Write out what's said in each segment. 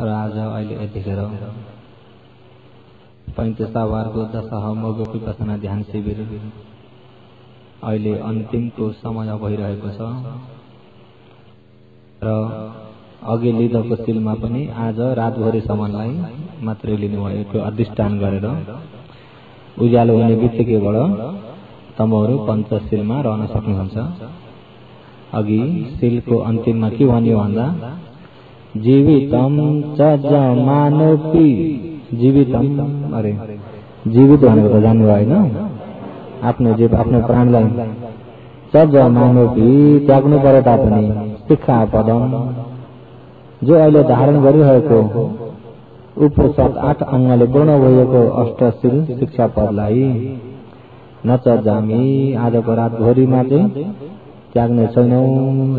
र आज अहिले यतिखेर 35 वारको दशह मोगो विपसना ध्यान शिविर अहिले अन्तिमको समय भइरहेको छ र अघि लिँदाको सिलमा पनि आज रातभरिसम्मलाई मात्रै लिनुभयो। त्यो अधिष्ठान गरेर उज्यालो हुने बित्तिकैबाट तमहरू पञ्चशीलमा रहन सक्नुहुन्छ। अघि शिलको अन्तिममा के भन्यो भन्दा जीवितम च जमानोपि जीवितम अरे जीवित भनेको त जान्नुभयो होइन, आफ्नो जीव आफ्नो प्राणलाई च जमानोपि त्याग्नु परे तापनि शिक्षा पदम जो अहिले धारण गरिरहेको उपनिषद 8 अङ्गले पूर्ण भएको अष्टशील शिक्षा पदलाई नचजामी आजको रातभरिमा चाहिँ त्याग्ने छैनौं।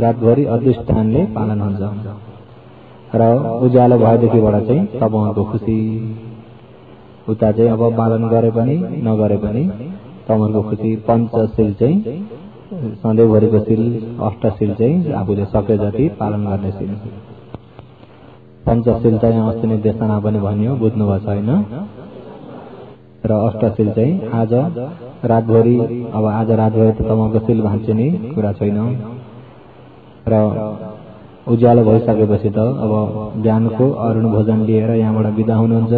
रातभरि अधिष्ठानले पालन हुन्छ र उज्यालो भएदेखिबाट चाहिँ तपाईँहरूको खुसी उता चाहिँ अब पालन गरे पनि नगरे पनि तपाईँहरूको खुसी। पञ्चशील चाहिँ सधैँभरिको शील, अष्टशील चाहिँ आफूले सके जति पालन गर्ने शील। पञ्चशील चाहिँ अस्ति नै देशना पनि भन्यो, बुझ्नुभएको छैन। र अष्टशील चाहिँ आज रातभरि, अब आज रातभरि त तपाईँको शील भाँच्ने कुरा छैन र उज्यालो भइसकेपछि त अब बिहानको अरुण भोजन लिएर यहाँबाट बिदा हुनुहुन्छ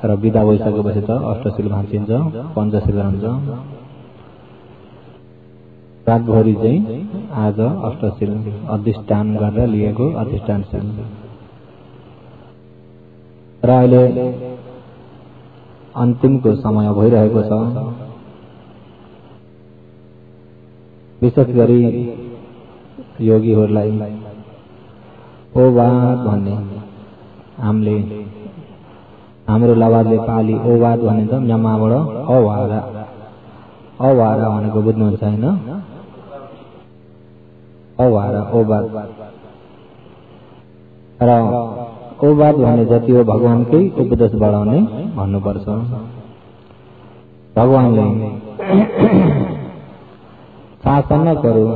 र बिदा भइसकेपछि त अष्टशील भाँचिन्छ, पञ्चशील रहन्छ। रातभरि चाहिँ आज अष्टशील अधिष्ठान गरेर लिएको अधिष्ठानशील र अहिले अन्तिमको समय भइरहेको छ। विशेष गरी योगीहरूलाई ओवाद भन्ने हाम्रो लवादले पाली ओवाद भने त म्यामाबाट अवारा अवारा भनेको बुझ्नुहुन्छ होइन? अवारा ओवाद र ओवाद भने जति हो भगवानकै उपदेश बढाउने भन्नुपर्छ। भगवानले शासन करो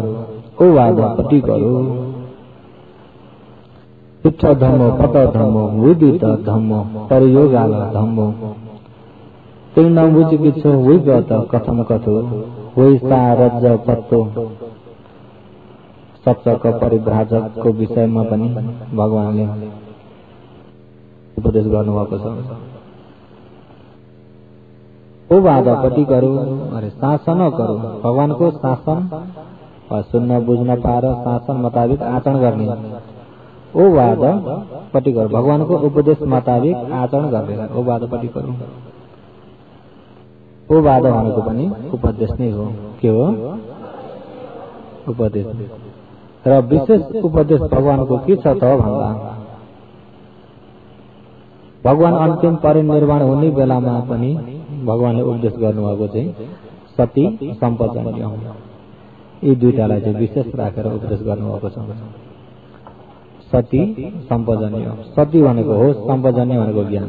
ओवादपट्टि करो शिक्ष धर्म पट धर्म विदित धर्म परियोगाल धर्म तीर्ण बुझिकिछ विगत कथम कथो वैसा रज पत्तो सप्तक परिभ्राजकको विषयमा पनि भगवानले उपदेश गर्नुभएको छ। ओवादपट्टि गरौँ अरे शासन गरौँ, भगवानको शासन सुन्न बुझ्न पाएर शासन मुताबिक आचरण गर्ने। ओवादपट्टि गरौँ, भगवानको उपदेश मुताबिक आचरण गरेर ओवादपट्टि गरौँ। ओवाद भनेको पनि उपदेश नै हो। के हो? उपदेश। र विशेष उपदेश भगवानको के छ त भन्दा भगवान अन्तिम परिनिर्वाण हुने बेलामा पनि भगवानले उपदेश गर्नुभएको चाहिँ सती सम्पजन्य, यी दुईटालाई चाहिँ विशेष राखेर उपदेश गर्नुभएको छ। सती सम्पजन्य, सती भनेको होस, सम्पजन्य भनेको ज्ञान।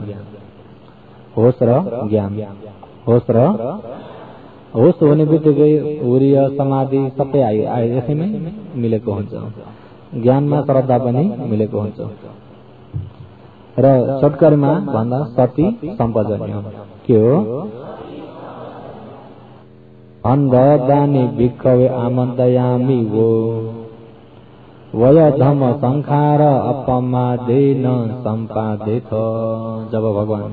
होस र ज्ञान, होस हुने बित्तिकै हुर्य समाधि सबै आयो यसैमै मिलेको हुन्छ। ज्ञानमा श्रद्धा पनि मिलेको हुन्छ र छोटकरीमा भन्दा सती सम्पजन्य के हो? अन्धदानी भिक्खवे आमन्तयामि वो वय धम संखार अपमादेन सम्पादित। जब भगवान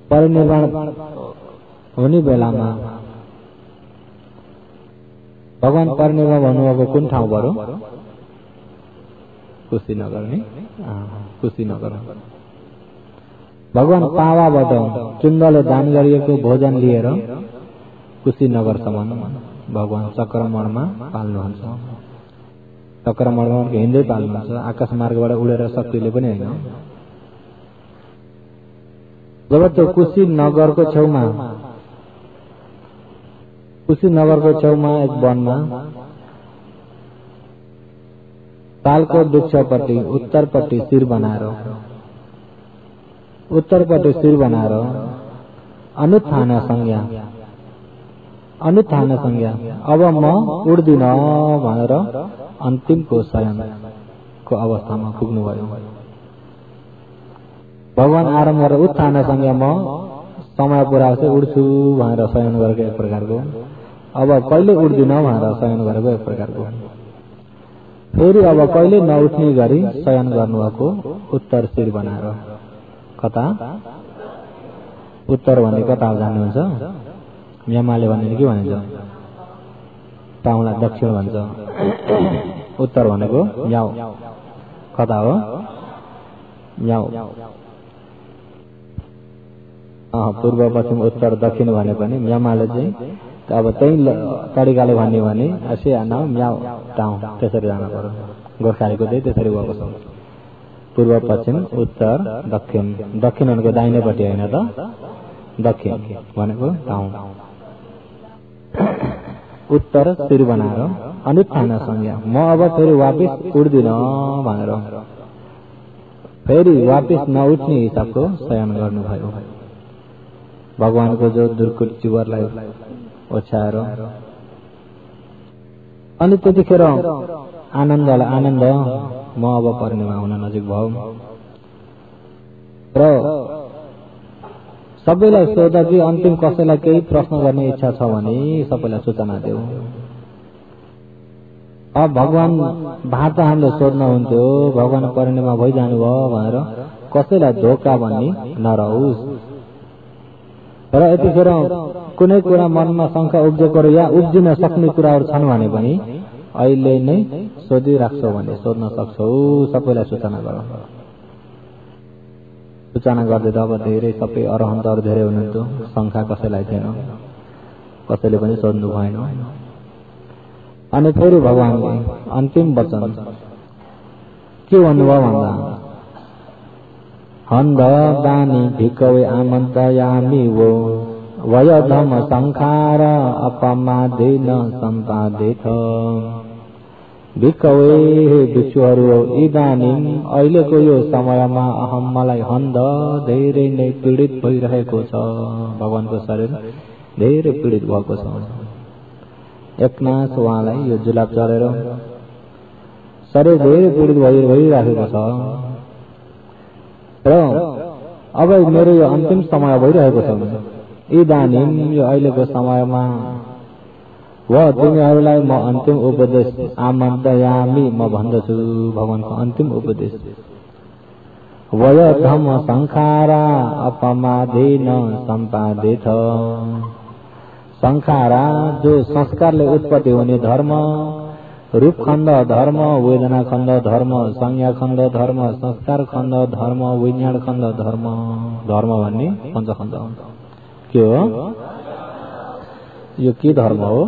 परिनिर्वाण हुने बेलामा भगवान परिनिर्वाण भन्नुभएको कुन ठाउँबाट? कुशीनगर नि, कुशीनगर। भगवान पावाबाट चुन्दले दान गरिएको भोजन लिएर कुशीनगरसम्म भगवान चक्रमणमा पाल्नुहुन्छ। चक्रमणमा हिँड्दै पाल्नुहुन्छ, आकाश मार्गबाट उडेर शक्तिले पनि होइन। जब त्यो कुशीनगरको छेउमा एक वनमा तालको वृक्षपट्टि उत्तरपट्टि शिर बनाएर अनुत्थान संज्ञा अब म उड्दिन भनेर अन्तिमको शयन को अवस्थामा पुग्नुभयो। भगवान आराम गरेर उत्थानसँग म समय पुऱ्याउँछु उड्छु भनेर शयन गरेको एक प्रकारको, अब कहिले उड्दिन भनेर शयन गरेको एक प्रकारको, फेरि अब कहिले नउठ्ने गरी शयन गर्नुभएको उत्तर शिर बनाएर। कता उत्तर भन्ने कता जान्नुहुन्छ? म्यामाले भन्ने के भनिन्छ? टाउलाई दक्षिण भन्छ। उत्तर भनेको म्याउ, कता हो? म्याउ। पूर्व पश्चिम उत्तर दक्षिण भने पनि म्यामाले चाहिँ अब त्यही तरिकाले भन्ने भने असे नाउ म्याउ टाउ त्यसरी जानु पर्यो। गोर्खालीको चाहिँ त्यसरी भएको छ। पूर्व पश्चिम उत्तर दक्षिण, दक्षिण भनेको दाहिनेपट्टि होइन त, दक्षिण भनेको टाउ। उत्तर शिर बनाएर अनुत्थान संज्ञा, म अब फेरि वापिस उड्दिन भनेर फेरि वापिस नउठ्ने हिसाबको शयन गर्नुभयो। भगवानको जो दुर्कुट चिवरलाई ओछ्याएर अनि त्यतिखेर आनन्दलाई आनन्द, म अब परिणिमा हुन नजिक भयो र सबैलाई सोध कि अन्तिम कसैलाई केही प्रश्न गर्ने इच्छा छ भने सबैलाई सूचना देऊ। अब भगवान भात हामीले सोध्नुहुन्थ्यो, भगवान परिणिमा भइजानु भयो भनेर कसैलाई धोका भन्ने नरहोस् र यतिखेर कुनै कुरा मनमा शङ्का उब्जेको या उब्जिन सक्ने कुराहरू छन् भने पनि अहिले नै सोधिराख्छौ भने सोध्न सक्छौ, सबैलाई सूचना गर। सूचना गर्दै त अब धेरै सबै अरहन्तहरू धेरै हुनुहुन्थ्यो, शङ्का कसैलाई थिएन, कसैले पनि सोध्नु भएन। अनि फेरि भगवानले अन्तिम वचन के भन्नुभयो भन्दा, हन्द दानी भिकवे आमन्तयामि वो वयधम संखार अपमादेन सम्पादेथ। भिकवे भिक्षुहरू इदानीम अहिलेको यो समयमा अहम मलाई हन्द धेरै नै पीडित भइरहेको छ। भगवानको शरीर धेरै पीडित भएको छ। एकनाथ उहाँलाई यो जुलाब चढेर शरीर धेरै पीडित भइराखेको छ र अब मेरो यो अन्तिम समय भइरहेको छ। इदानीम यो अहिलेको समयमा व तिमीहरूलाई म अन्तिम उपदेश आमन्तयामि, म भन्दछु भगवानको अन्तिम उपदेश। वय धम संखारा अपमादेन सम्पादेथ। संखारा जो संस्कारले उत्पत्ति हुने धर्म, रूपखण्ड धर्म, वेदना खण्ड धर्म, संज्ञा खण्ड धर्म, संस्कार खण्ड धर्म, विज्ञान खण्ड धर्म। धर्म भन्ने पञ्चखण्ड के हो? यो के धर्म हो?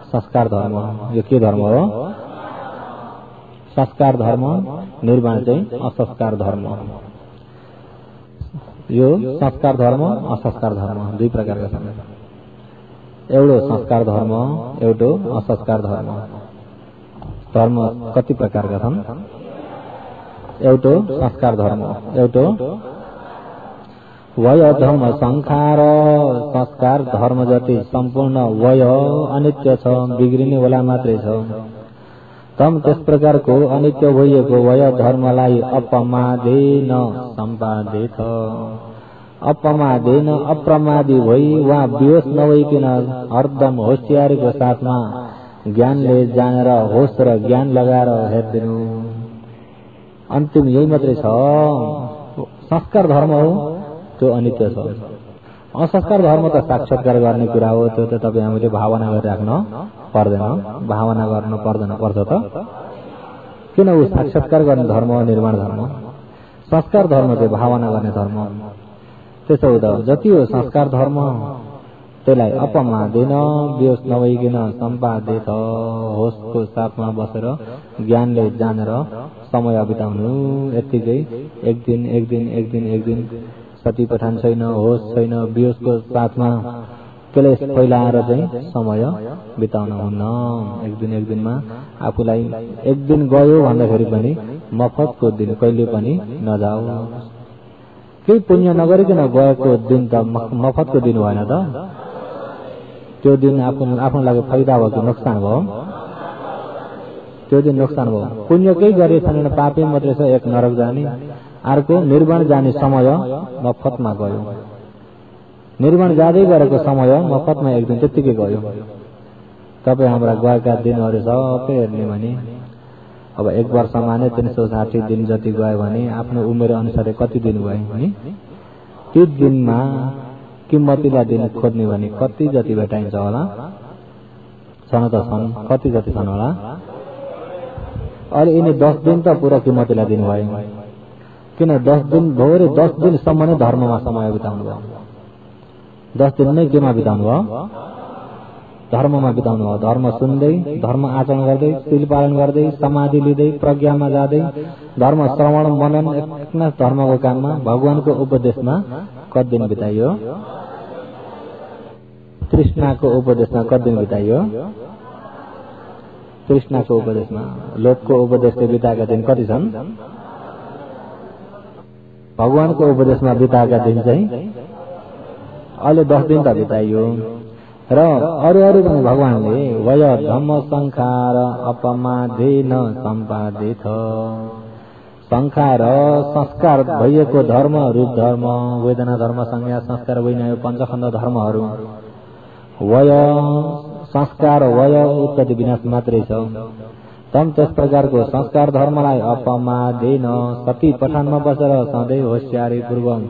संस्कार धर्म। यो के धर्म हो? संस्कार धर्म। निर्वाण चाहिँ असंस्कार धर्म। यो संस्कार धर्म असंस्कार धर्म दुई प्रकारका छन्। एउटो संस्कार धर्म, एउटो असंस्कार धर्म। धर्म कति प्रकारका छन्? एउटो संस्कार धर्म, एउटो वय धर्म संखार। संस्कार धर्म जति सम्पूर्ण वय अनित्य छ, बिग्रिने वाला मात्रै छ। तम त्यस प्रकारको अनित्य भइएको वय धर्मलाई अपमादेन सम्पादेथ। अपमादेन अप्रमादी भई वा बेहोस नभइकन हरदम होशियारीको साथमा ज्ञानले जानेर होस र ज्ञान लगाएर हेर्दिनु। अन्तिम यही मात्रै छ। संस्कार धर्म हो त्यो अनित्य छ। असंस्कार धर्म त साक्षात्कार गर्ने कुरा हो, त्यो त तपाईँ हामीले भावना गरिराख्न पर्दैन। भावना गर्नु पर्दैन, पर्छ त किन? ऊ साक्षात्कार गर्ने धर्म हो, निर्माण धर्म। संस्कार धर्म चाहिँ भावना गर्ने धर्म। त्यसो हुँदा जति हो संस्कार धर्म त्यसलाई अपमादेन बेहोस नभइकन सम्पादेथ। होसको साथमा बसेर ज्ञानले जानेर समय बिताउनु। यत्तिकै एक दिन एक दिन एक दिन एक दिन सती पठान छैन, होस छैन, बेहोसको साथमा क्लेश फैलाएर चाहिँ समय बिताउन हुन्न। एक दिनमा आफूलाई एक दिन गयो भन्दाखेरि पनि मफतको दिन कहिले पनि नजाऊ। केही पुण्य नगरिकन गएको दिन त मफतको दिन भएन त। त्यो दिन आफ्नो लागि फाइदा भयो कि नोक्सान भयो? त्यो दिन नोक्सान भयो। पुण्य केही गरे छैन, पापी मात्रै छ, एक नरक जाने, अर्को निर्वाण जाने समय मफतमा गयो। निर्वाण जाँदै गरेको समय मफतमा एक दिन त्यत्तिकै गयो। तपाईँ हाम्रा गएका दिनहरू सबै हेर्ने भने अब 1 वर्षमा नै 360 दिन जति गयो भने आफ्नो उमेर अनुसार कति दिन गयो नि? त्यो दिनमा किम्मतीलाई दिन खोज्ने भने कति जति भेटाइन्छ होला? छन् त छन्, कति जति छन् होला? अहिले यिनी 10 दिन त पुरा किम्मतीलाई दिन भयो। किन 10 दिन भोरे 10 दिनसम्म नै धर्ममा समय बिताउनु भयो। 10 दिन नै केमा बिताउनु भयो? धर्ममा बिताउनु भयो। धर्म सुन्दै, धर्म आचरण गर्दै, शील पालन गर्दै, समाधि लिँदै, प्रज्ञामा जाँदै, धर्म श्रवण मनन एकना धर्मको काममा, भगवानको उपदेशमा कति दिन बिताइयो? तृष्णाको उपदेशमा कति दिन बिताइयो? तृष्णाको उपदेशमा। लोभको उपदेशले बिताएका दिन कति छन्? भगवानको उपदेशमा बिताएका दिन चाहिँ अहिले 10 दिन त बिताइयो। र अरू पनि भगवानले वय धम्म संखार अपमादेन सम्पादित, संखार संस्कार भइएको धर्म, रूप धर्म, वेदना धर्म, संज्ञा संस्कार भइने पञ्चखण्ड धर्महरू वय संस्कार वय उत्पत्ति विनाश मात्रै छ। तम त्यस प्रकारको संस्कार धर्मलाई अपमादेन सती पठानमा बसेर सधैँ होशियारी पूर्वक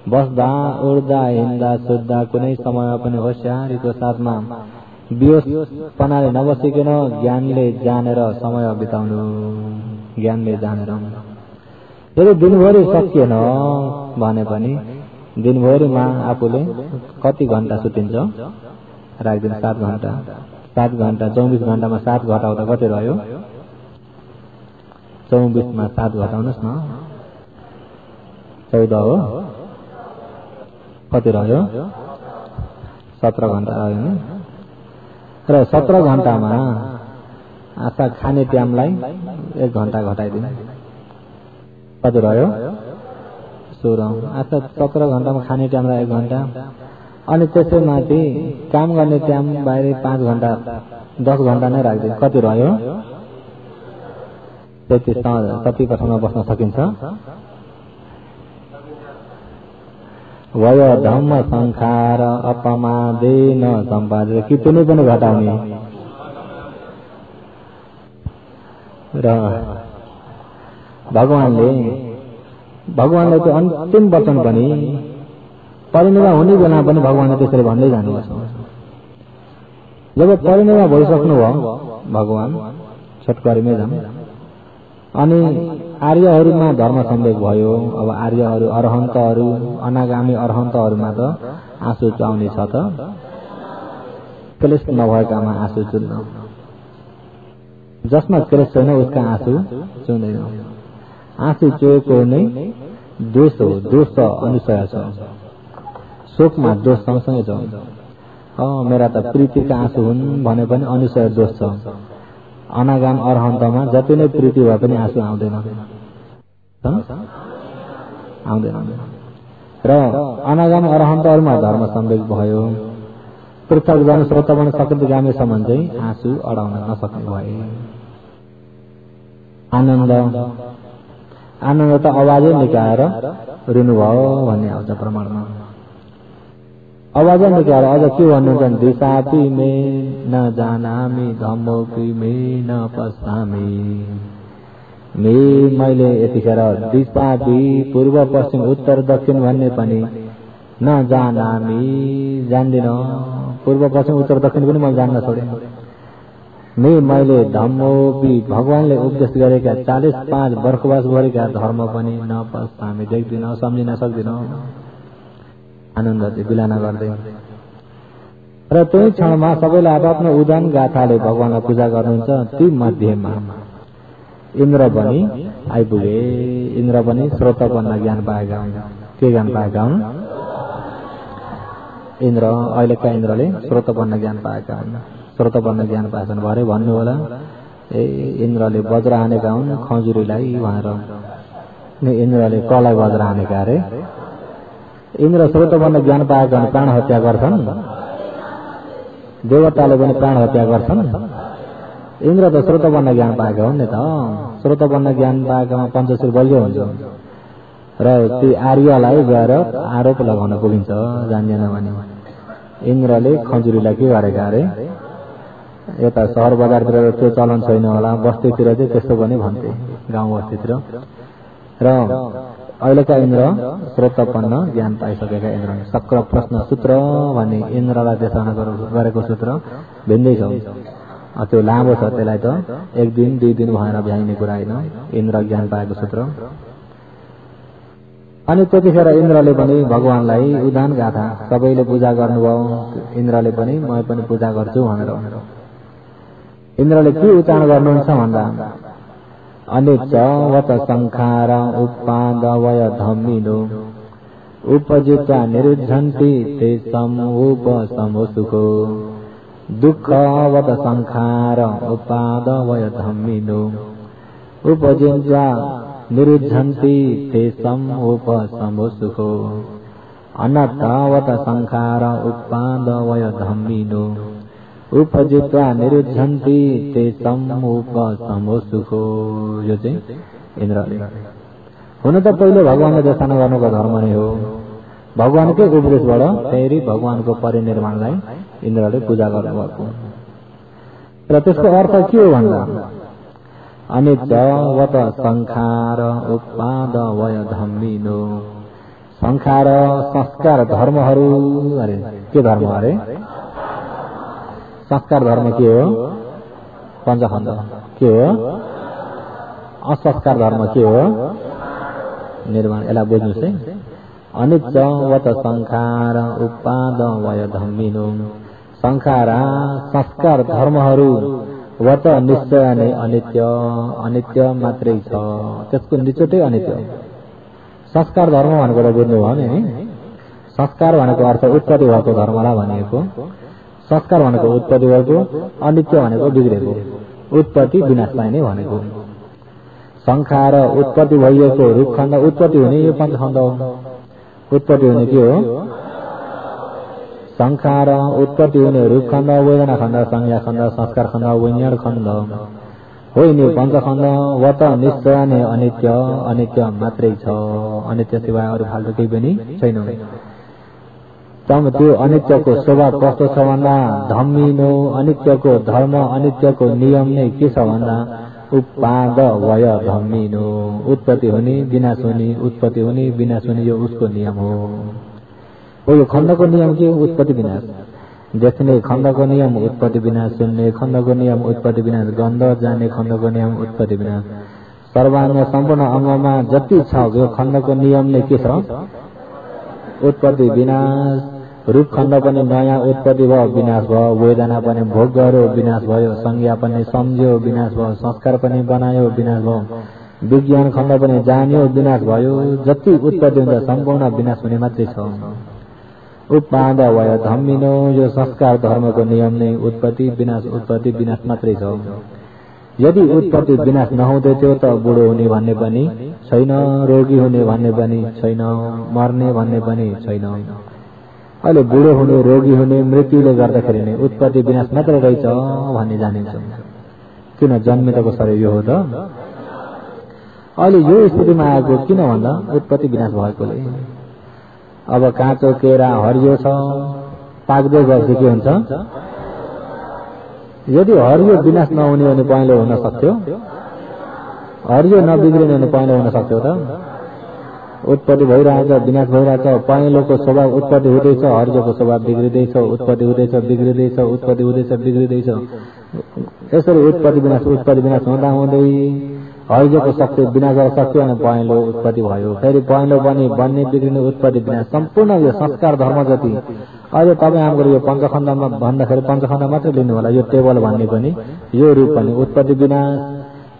बस्दा उड्दा हिँड्दा सुत्दा कुनै समयमा पनि होशियारीको साथमा बेहोसपनाले नबसिकन ज्ञानले जानेर समय बिताउनु। ज्ञानले जानेर यदि दिनभरि सकिएन भने पनि दिनभरिमा आफूले कति घण्टा सुतिन्छ? राखिदिनु 7 घण्टा। 7 घण्टा 24 घण्टामा 7 घटाउँदा कति रह्यो? 24 मा 7 घटाउनुहोस् न, 14 हो। कति रह्यो? 17 घण्टा रह्यो नि। र 17 घण्टामा आशा खाने टाइमलाई 1 घण्टा घटाइदिनु, कति रह्यो? 16। आशा 17 घण्टामा खाने टाइमलाई 1 घण्टा, अनि त्यसै माथि काम गर्ने टाइम बाहिर 5 घण्टा, 10 घण्टा नै राख्दिनु, कति रह्यो? 33। कति पठनमा बस्न सकिन्छ? वय धम्म संखार अपमादेन सम्पादित, कितनी पनि घटाउने। र भगवानले त्यो अन्तिम वचन पनि परिनिर्वाण हुने बेला पनि भगवानले त्यसरी भन्दै जानुभएको छ। जब परिनिर्वाण भइसक्नु भयो भगवान छोटकरीमै जाम, अनि आर्यहरूमा धर्म सम्वेक भयो। अब आर्यहरू अरहन्तहरू अनागामी अरहन्तहरूमा त आँसु चुहाउने छ त, क्लेश नभएकामा आँसु चुल्न, जसमा क्लेश छैन उसका आँसु चुँदैन। आँसु चुहेको नै दोष हो, दोष अनुसय छ। शोकमा दोष सँगसँगै छ। मेरा त प्रीतिका आँसु हुन् भने पनि अनुसय दोष छ। अनागाम अरहन्तमा जति नै प्रीति भए पनि आँसु आउँदैन, आउँदैन। र अनागाम अरहन्तहरूमा धर्म सम्वेक भयो। पृथक जन श्रोत बन सकिन्तगामीसम्म चाहिँ आँसु अडाउन नसक्ने भए। आनन्द त आवाजै निकाएर रुनुभयो भन्ने आउँछ प्रमाणमा। आवाजै निकाएर अझ के भन्नुहुन्छ? दिशापि मे न जानामि धम्मोपि मे न पश्यामि। मैले यतिखेर दिशापि पूर्व पश्चिम उत्तर दक्षिण भन्ने पनि न जानामि, जान्दिन। पूर्व पश्चिम उत्तर दक्षिण पनि मैले जान्न छोडेँ। मैले धम्मोपि भगवानले उपदेश गरेका 45 वर्षभरिका धर्म पनि न पश्यामि, देख्दिन, सम्झिन सक्दिन। आनन्द चाहिँ बिलाना गर्दै र त्यही क्षणमा सबैलाई आफ्नो उदान गाथाले भगवानलाई पूजा गर्नुहुन्छ। ती मध्येमा इन्द्र पनि आइपुगे। इन्द्र पनि श्रोत बन्न ज्ञान पाएका हुन्। के ज्ञान पाएका हुन्? इन्द्र अहिलेका इन्द्रले श्रोत बन्न ज्ञान पाएका हुन्। श्रोत बन्न ज्ञान पाएछन् भरे भन्नु होला। इन्द्रले वज्र हानेका हुन् खजुरीलाई भनेर। इन्द्रले कलाई वज्र हानेका अरे। इन्द्र श्रोत बन्न ज्ञान पाएका हुन्, प्राण हत्या गर्छन्। देवताले पनि प्राण हत्या गर्छन्। इन्द्र त श्रोतवर्ण ज्ञान पाएका हुन् नि त। श्रोतवर्ण ज्ञान पाएकामा पञ्चशील बलियो हुन्छ र ती आर्यलाई गएर आरोप लगाउन पुगिन्छ जान्दैन भने। इन्द्रले खजुरीलाई के गरेका अरे, यता सहर बजारतिर त्यो चलन छैन होला, बस्तीतिर चाहिँ त्यस्तो पनि भन्थे, गाउँ बस्तीतिर। र अहिलेका इन्द्र श्रोतपन्न ज्ञान पाइसकेका इन्द्र शक्र प्रश्न सूत्र भन्ने इन्द्रलाई देखाउन गरेको सूत्र भिन्दै छ। त्यो लामो छ, त्यसलाई त एक दिन 2 दिन भएर भ्याइने कुरा होइन, इन्द्र ज्ञान पाएको सूत्र। अनि त्यतिखेर इन्द्रले पनि भगवानलाई उदान गाथा सबैले पूजा गर्नुभयो, इन्द्रले पनि म पनि पूजा गर्छु भनेर इन्द्रले के उच्चारण गर्नुहुन्छ भन्दा अनिच्चवत संखार उपादवय धम्मिनो उपजित्वा निरुद्धन्ति तेषां उपशमो सुखो दुःखवत संखार उपादवय धम्मिनो उपजित्वा निरुद्धन्ति तेषां उपशमो सुखो अनर्थवत संखार उपादवय धम्मिनो उपजित्वा निरुद्धन्ति तेषां उपशमो सुखो। यो चाहिँ इन्द्रले हुन त पहिले भगवानले देखाउन गर्नुको धर्म नै हो। भगवानकै उपदेशबाट फेरि भगवानको परिनिर्माणलाई इन्द्रले पूजा गर्नुभएको र त्यसको अर्थ के हो भन्दा अनिच्चवत संखार उपादवय धम्मिनो। संखार संस्कार धर्महरू अरे के धर्म अरे, संस्कार धर्म के हो, पञ्चखण्ड के हो, असंस्कार धर्म के हो, निर्माण। यसलाई बुझ्नुहोस् है। अनिच्चवत संखार उपादवय धम्मिनो। संखार संस्कार धर्महरू वत निश्चय नै अनित्य, अनित्य मात्रै छ, त्यसको निचोटै अनित्य। संस्कार धर्म भनेको त बुझ्नुभयो नि। संस्कार भनेको अर्थ उत्पत्ति भएको धर्मलाई भनिएको। संस्कार भनेको उत्पत्ति भएको, अनित्य भनेको बिग्रेको, उत्पत्ति विनाशलाई नै भनेको। संखार उत्पत्ति भइएको रूपखण्ड, उत्पत्ति हुने यो पञ्चखण्ड हो। उत्पत्ति हुने के हो, संखार उत्पत्ति हुने रूपखण्ड, वेदना खण्ड, संज्ञा खण्ड, संस्कार खण्ड, विज्ञान खण्ड होइन पञ्चखण्ड। वत निश्चय नै अनित्य, अनित्य मात्रै छ, अनित्य सिवाय अरू फाल्टो केही पनि छैन। त्यो अनित्यको स्वभाव कस्तो छ भन्दा धम्मिनो। अनित्यको धर्म, अनित्यको नियम नै के छ भन्दा उपादवय धम्मिनो। उत्पत्ति हुने विनाश हुने, उत्पत्ति हुने विनाश हुने, यो उसको नियम हो। यो खण्डको नियम के हो, उत्पत्ति विनाश। देख्ने खण्डको नियम उत्पत्ति विनाश, सुन्ने खण्डको नियम उत्पत्ति विनाश, गन्ध जाने खण्डको नियम उत्पत्ति विनाश। सर्वाङ्ग सम्पूर्ण अङ्गमा जति छ यो खण्डको नियम नै के छ, उत्पत्ति विनाश। रूप खण्ड पनि नयाँ उत्पत्ति भयो, विनाश भयो। वेदना पनि भोग गर्यो, विनाश भयो। संज्ञा पनि सम्झ्यो, विनाश भयो। संस्कार पनि बनायो, विनाश भयो। विज्ञान खण्ड पनि जान्यो, विनाश भयो। जति उत्पत्ति हुन्छ सम्पूर्ण विनाश हुने मात्रै छ। उपादवय धम्मिनो। यो संस्कार धर्मको नियम नै उत्पत्ति विनाश, उत्पत्ति विनाश मात्रै छ। यदि उत्पत्ति विनाश नहुँदै थियो त बुढो हुने भन्ने पनि छैन, रोगी हुने भन्ने पनि छैन, मर्ने भन्ने पनि छैन। अहिले बुढो हुने, रोगी हुने, मृत्युले गर्दाखेरि नै उत्पत्ति विनाश मात्र रहेछ भन्ने जानिन्छ। किन जन्मिएको शरीर यो हो त। अहिले यो स्थितिमा आएको किन भन्दा उत्पत्ति विनाश भएकोले। अब काँचो केरा हरियो छ, पाक्दै गएपछि के हुन्छ, यदि हरियो विनाश नहुने भने पहेँलो हुन सक्थ्यो, हरियो नबिग्रिने भने पहेँलो हुन सक्थ्यो त। उत्पत्ति भइरहेछ, विनाश भइरहेछ। पहेँलोको स्वभाव उत्पत्ति हुँदैछ, हरियोको स्वभाव बिग्रिँदैछ, उत्पत्ति हुँदैछ, बिग्रिँदैछ, उत्पत्ति हुँदैछ, बिग्रिँदैछ। यसरी उत्पत्ति विनाश हुँदा हुँदै हरियोको शक्ति विनाश गर्न सक्यो भने पहेँलो उत्पत्ति भयो। फेरि पहेँलो पनि बन्ने, बिग्रिने, उत्पत्ति विनाश सम्पूर्ण यो संस्कार धर्म जति। अहिले तपाईँ हाम्रो यो पञ्चखण्डमा भन्दाखेरि पञ्चखण्ड मात्रै लिनु होला। यो टेबल भन्ने पनि, यो रूप पनि उत्पत्ति विनाश,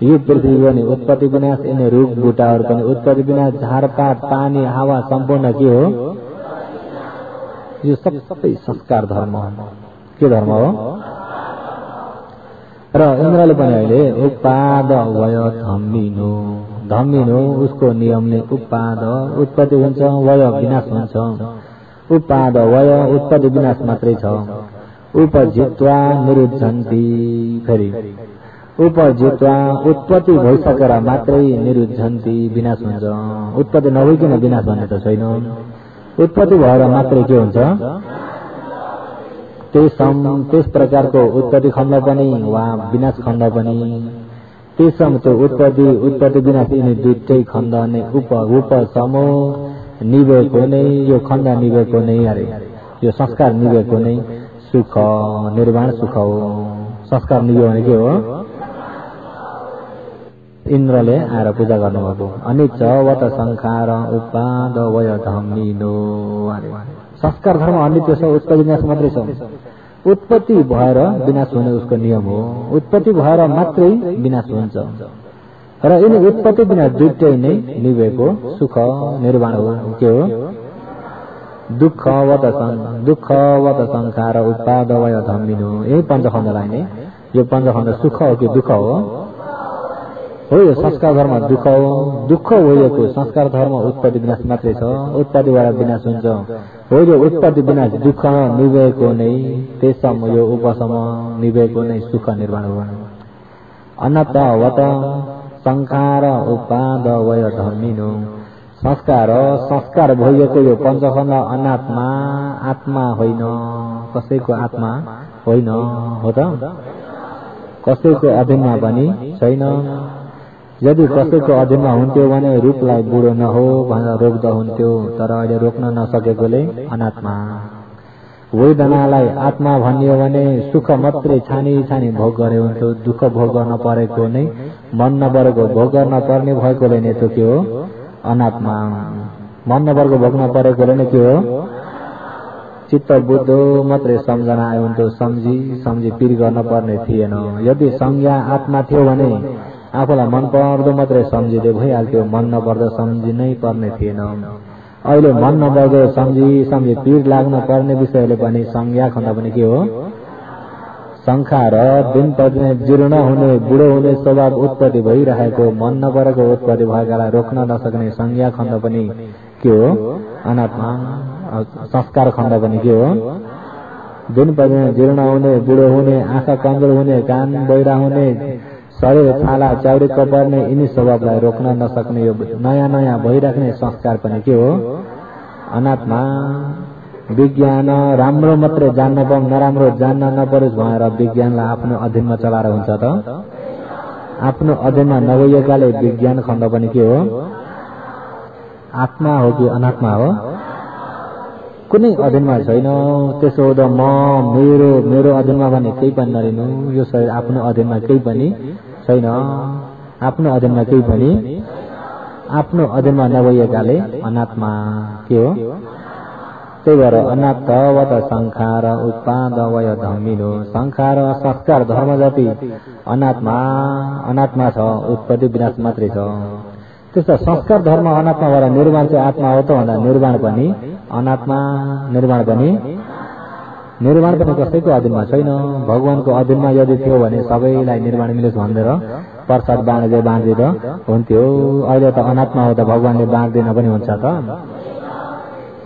यो पृथ्वी पनि उत्पत्ति विनाश, यिनी रुख बुटाहरू पनि उत्पत्ति विनाश, झारपात, पानी, हावा सम्पूर्ण के हो, यो सबै संस्कार धर्म हो। के धर्म हो र इन्द्रले पनि अहिले उपादवय धम्मिनो। धम्मिनो उसको नियम नै उपाद, उत्पत्ति हुन्छ, वय विनाश हुन्छ। उपादवय उत्पत्ति विनाश मात्रै छ। उपजित्वा निरुद्धन्ति। फेरि उपजित्वा उत्पत्ति भइसकेर मात्रै निरुद्धन्ति विनाश हुन्छ। उत्पत्ति नभइकन विनाश भन्ने त छैन। उत्पत्ति भएर मात्रै के हुन्छ? त्यस प्रकारको उत्पत्ति खण्ड पनि वा विनाश खण्ड पनि त्यसम त्यो उत्पत्ति विनाश यिनी दुईटै खण्ड नै उपसमो निभेको नै यो खण्ड निभेको नै अरे यो संस्कार निभेको नै सुख निर्वाण सुख हो। संस्कार निभ्यो भने के हो? इन्द्रले आएर पूजा गर्नुभएको अनिच वत संखार उपाद वय धमिनो अरे संस्कार धर्म अनित्य छ, उत्पत्ति विनाश मात्रै छ। उत्पत्ति भएर विनाश हुने उसको नियम हो। उत्पत्ति भएर मात्रै विनाश हुन्छ र यिनी उत्पत्ति विनाश दुईटै नै निभेको सुख निर्वाण हो। के हो? दुःखवत संखार उपाद वय धमिनो। यही पञ्चखण्डलाई नै यो पञ्चखण्ड सुख हो कि दुःख हो? हो यो संस्कार धर्म दुःख हो। दुःख होएको संस्कार धर्म उत्पत्ति विनाश मात्रै छ। उत्पत्ति भएर विनाश हुन्छ। हो यो उत्पत्ति विनाश दुःख निभेको नै त्यसम यो उपसम निभेको नै सुख निर्वाण हो। अनतवत संखार उपाद वय धमिनो। संस्कार भइएको यो पञ्चखण्ड अनात्मा आत्मा होइन। कसैको आत्मा होइन हो त? कसैको अधीनमा पनि छैन। यदि कसैको अधीनमा हुन्थ्यो भने रूपलाई बुढो नहो भनेर रोक्दा हुन्थ्यो, तर अहिले रोक्न नसकेकोले अनात्मा। वेदनालाई आत्मा भनियो भने सुख मात्रै छानी भोग गरे हुन्थ्यो। दुःख भोग गर्न परेको नै मन नपरेको भोग गर्न पर्ने भएकोले नै त्यो के हो? अनात्मा। मन नपरेको भोग्न परेकोले नै के हो? चित्त बुद्ध मात्रै सम्झना आयो हुन्थ्यो। सम्झी पीर गर्न पर्ने थिएन। यदि संज्ञा आत्मा थियो भने आफूलाई मन पर्दो मात्रै सम्झिँदै भइहाल्थ्यो। मन नपर्दो सम्झिनै पर्ने थिएन। अहिले मन नपर्दो सम्झी पीर लाग्न पर्ने विषयले पनि संज्ञा खण्ड पनि के हो? संखार दिन प्रतिदिन जीर्ण हुने बुढो हुने स्वभाव उत्पत्ति भइरहेको मन नपरेको उत्पत्ति भएकालाई रोक्न नसक्ने संज्ञा खण्ड पनि के हो? अनात्मा। संस्कार खण्ड पनि के हो? दिन प्रतिदिन जीर्ण हुने बुढो हुने आँखा कमजोर हुने कान बहिरा हुने शरीर छाला चाउरिक पर्ने यिनी स्वभावलाई रोक्न नसक्ने यो नयाँ भइराख्ने संस्कार पनि के हो? अनात्मा। विज्ञान राम्रो मात्रै जान्न पाऊँ नराम्रो जान्न नपरोस् भनेर विज्ञानलाई आफ्नो अधीनमा चलाएर हुन्छ त? आफ्नो अधीनमा नभइएकाले विज्ञान खण्ड पनि के हो? आत्मा हो कि अनात्मा हो? कुनै अधीनमा छैन। त्यसो हुँदा म मेरो अधीनमा भने केही पनि नलिनु। यो शरीर आफ्नो अधीनमा केही पनि छैन। आफ्नो अधीनमा केही पनि आफ्नो अधीनमा नभइएकाले अनात्मा के हो? त्यही भएर अनात्मवत संखार उत्पाद वय धमिनो। संस्कार धर्म जति अनात्मा छ, उत्पत्ति विनाश मात्रै छ। त्यस्तो संस्कार धर्म अनात्मा भएर निर्वाण चाहिँ आत्मा हो त भन्दा निर्वाण पनि अनात्मा। निर्वाण पनि कसैको अधीनमा छैन। भगवानको अधीनमा यदि थियो भने सबैलाई निर्वाण मिलोस् भनेर प्रसाद बाँडिदिँदा हुन्थ्यो। अहिले त अनात्मा हो त भगवानले बाँड्दिन पनि हुन्छ त?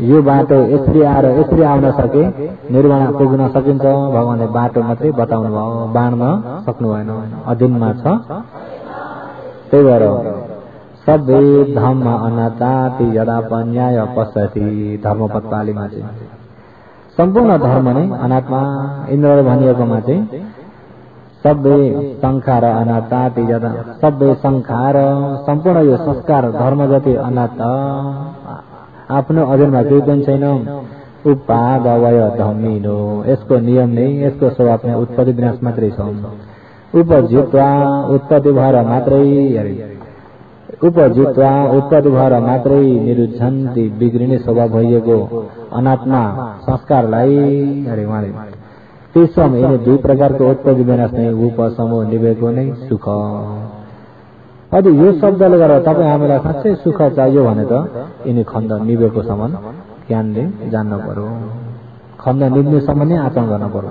यो बाटो यसरी आएर यसरी आउन सके निर्वाण पुग्न सकिन्छ। भगवानले बाटो मात्रै बताउनु भयो, बाँड्न सक्नु भएन, अधीनमा छ। त्यही भएर सबै धम्म अनाताति यदा पन्याय पश्यति। धर्मपद पालीमा चाहिँ सम्पूर्ण धर्म नै अनात्मा। इन्द्रले भनिएकोमा चाहिँ सबै संखार अनाताति यदा सबै संखार सम्पूर्ण यो संस्कार धर्म जति अनात आफ्नो अधीनमा केही पनि छैन। उपाद वय धमिनो। यसको नियम नै यसको स्वभाव नै उत्पत्ति विनाश मात्रै छ। उपजित्वा उत्पत्ति भएर मात्रै निरुद्धन्ति बिग्रिने स्वभाव भइएको अनात्मा संस्कारलाई उहाँले त्यसम यिनी दुई प्रकारको उत्पत्ति विनाश नै उपसमो निभेको नै सुख। यदि यो शब्दले गर्दा तपाईँ हामीलाई साँच्चै सुख चाहियो भने त यिनी खण्ड निभेको समान ज्ञानले जान्न पर्यो। खण्ड निभ्ने समान नै आचरण गर्न पर्यो।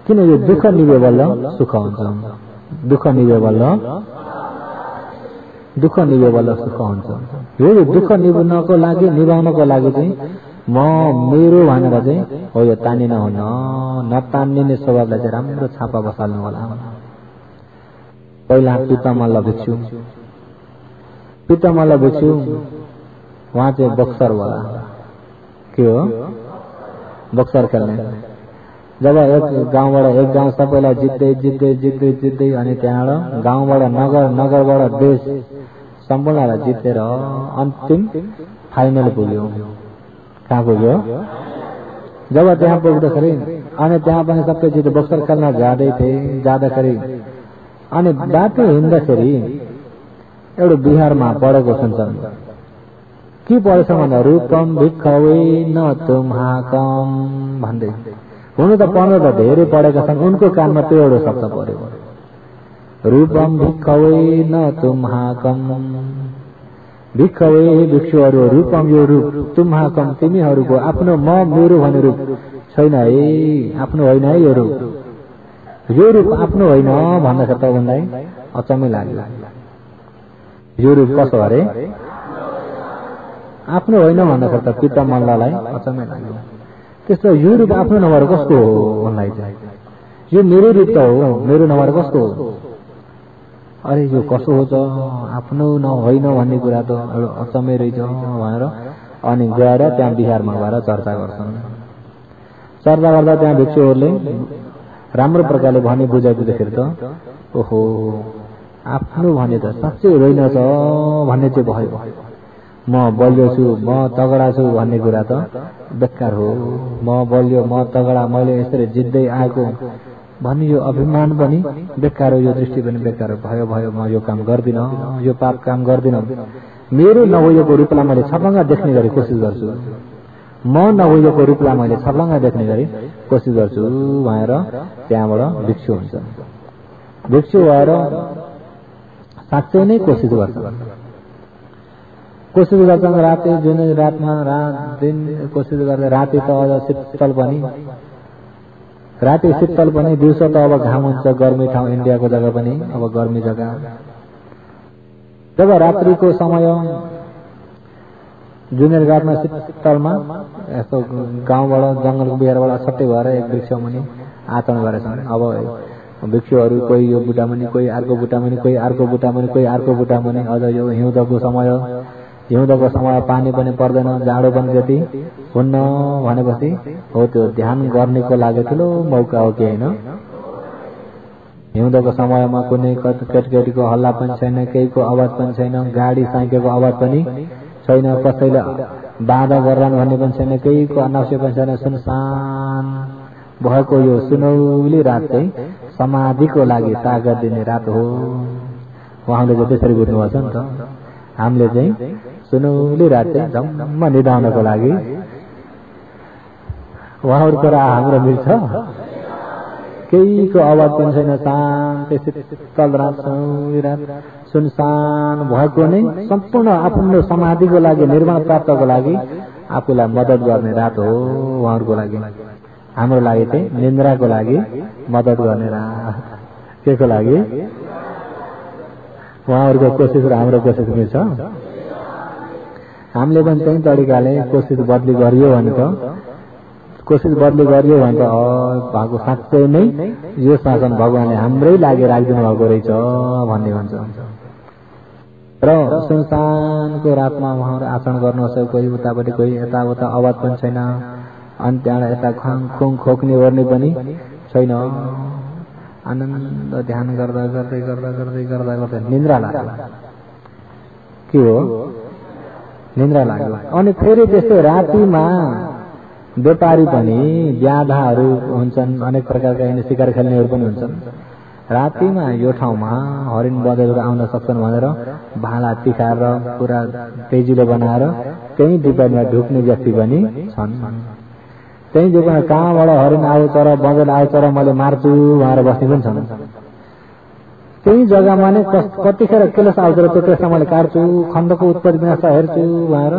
किन यो दुःख निभे बल्ल सुख हुन्छ। दुःख निभे बल्ल सुख हुन्छ। यो दुःख निभाउनको लागि चाहिँ मेरो भनेर चाहिँ हो यो तानिन हुन्न। नतानिने स्वभावलाई चाहिँ राम्रो छापा बसाल्नु होला। पहिला पितामल्ल भिक्षु उहाँ चाहिँ बक्सर वाला के हो बक्सर खेल्ने। जब एक गाउँ सबैलाई जित्दै अनि त्यहाँबाट गाउँबाट नगरबाट देश सम्पूर्णलाई जितेर अन्तिम फाइनल पुग्यो। कहाँ पुग्यो? जब त्यहाँ पुग्दाखेरि अनि त्यहाँ पनि सबै जिते बक्सर खेल्न जाँदाखेरि अनि बाटो हिँड्दाखेरि एउटा बिहारमा पढेको सुन्छन्। के पढेछ भन्दा रूपम भिक्खवे न तुम्हाकम भन्दै। हुनु त पढ्नु त धेरै पढेका छन्, उनको कानमा त्यो एउटा शब्द पर्यो, रूपम भिक्खवे न तुम्हाकम। भिक्खवे भिक्षुहरू, रूपम यो रूप, तुम्हाकम तिमीहरूको, आफ्नो म मेरो भन्ने रूप छैन है, आफ्नो होइन है यो रूप आफ्नो होइन भन्दाखेरि तपाईँलाई अचम्मै लाग्यो। यो रूप कसो अरे आफ्नो होइन भन्दाखेरि त पितामल्ललाई अचम्मै लाग्यो। त्यस्तो यो रूप आफ्नो नभएर कस्तो हो भन्लाई चाहिँ, यो मेरो रूप त हो, मेरो नभएर कस्तो हो, अरे यो कसो हो त आफ्नो होइन भन्ने कुरा त अचम्मै रहेछ भनेर अनि गएर त्यहाँ बिहारमा गएर चर्चा गर्छन्। चर्चा गर्दा त्यहाँ भिक्षुहरूले राम्रो प्रकारले भनी बुझाइदिँदाखेरि त ओहो आफ्नो भने त साँच्चै रहेनछ भन्ने चाहिँ भयो। म बलियो छु, म तगडा छु भन्ने कुरा त बेकार हो। म बलियो, म तगडा, मैले यसरी जित्दै आएको भन्ने यो अभिमान पनि बेकार हो, यो दृष्टि पनि बेकार भयो। म यो काम गर्दिनँ, यो पाप काम गर्दिनँ। मेरो नभएको रूपलाई मैले छर्लङ्ग देख्ने गरी कोसिस गर्छु, म नभएको रूपलाई मैले छर्लङ्ग देख्ने गरी कोसिस गर्छु भनेर त्यहाँबाट भिक्षु हुन्छ। भिक्षु भएर साँच्चै नै कोसिस गर्छन्। राति जुन रातमा दिन कोसिस गर्दा राति त अझ शीतल पनि, दिउँसो त अब घाम हुन्छ, गर्मी ठाउँ इन्डियाको जग्गा पनि अब गर्मी जग्गा। जब रात्रिको समय जुनियर घाटमा शीतलमा यस्तो गाउँबाट जङ्गलको बिहारबाट छट्टै भएर एक वृक्षमुनि आचरण गरेछन्। अब भिक्षुहरू कोही यो बुटामुनि, कोही अर्को बुटामुनि, कोही अर्को बुटामुनि। अझ यो हिउँदको समय पानी पनि पर्दैन, जाडो पनि त्यति हुन्न भनेपछि हो त्यो ध्यान गर्नेको लागि ठुलो मौका हो कि होइन। हिउँदको समयमा कुनै केटकेटीको हल्ला पनि छैन, केहीको आवाज पनि छैन, गाडी साइकलको आवाज पनि छैन, कसैले बाधा गर्लान् भन्ने पनि छैन, केहीको अनावश्यक पनि छैन। सुनसान भएको यो सुनौली रात चाहिँ समाधिको लागि तागत दिने रात हो। उहाँले चाहिँ त्यसरी बुझ्नुभएको छ नि त। हामीले चाहिँ सुनौली रात चाहिँ जम्म निधाउनको लागि, उहाँहरूको र हाम्रो मिल्छ? केहीको आवाज पनि छैन, शान्ति शीतल रात, सुनौली रात, सुनसान भएको नै सम्पूर्ण आफ्नो समाधिको लागि, निर्माण प्राप्तको लागि आफूलाई मद्दत गर्ने रात हो उहाँहरूको लागि। हाम्रो लागि चाहिँ निन्द्राको लागि मद्दत गर्ने रात। के को लागि? उहाँहरूको कोसिस र हाम्रो कोसिस मिल्छ? हामीले पनि त्यही तरिकाले कोसिस बदली गरियो भने त भएको साँच्चै नै यो शासन भगवानले हाम्रै लागि राखिदिनु भएको रहेछ भन्ने भन्छ। र सुनसानको रातमा उहाँहरू आचरण गर्नुहोस्, कोही उतापट्टि कोही यताउता आवाज पनि छैन, अनि त्यहाँबाट यता खुङ खोक्ने ओर्ने पनि छैन। आनन्द ध्यान गर्दा निन्द्रा लाग्यो। के हो? निन्द्रा लाग्यो। अनि फेरि त्यस्तै रातिमा व्यापारी पनि, ब्याधाहरू हुन्छन्, अनेक प्रकारका शिकार खेल्नेहरू पनि हुन्छन्। रातिमा यो ठाउँमा हरिण बँदेलहरू आउन सक्छन् भनेर भाला तिखाएर पुरा तेजिलो बनाएर त्यही डिपार्टमा ढुक्ने व्यक्ति पनि छन्। त्यही डिपार्टमा कहाँबाट हरिण आउँछ र बँदेल आउँछ र मैले मार्छु भनेर बस्ने पनि छन्। त्यही जग्गामा नै कतिखेर केलस आउँछ र त्यो केलसमा मैले काट्छु, खण्डको उत्पत्ति विनाश हेर्छु भनेर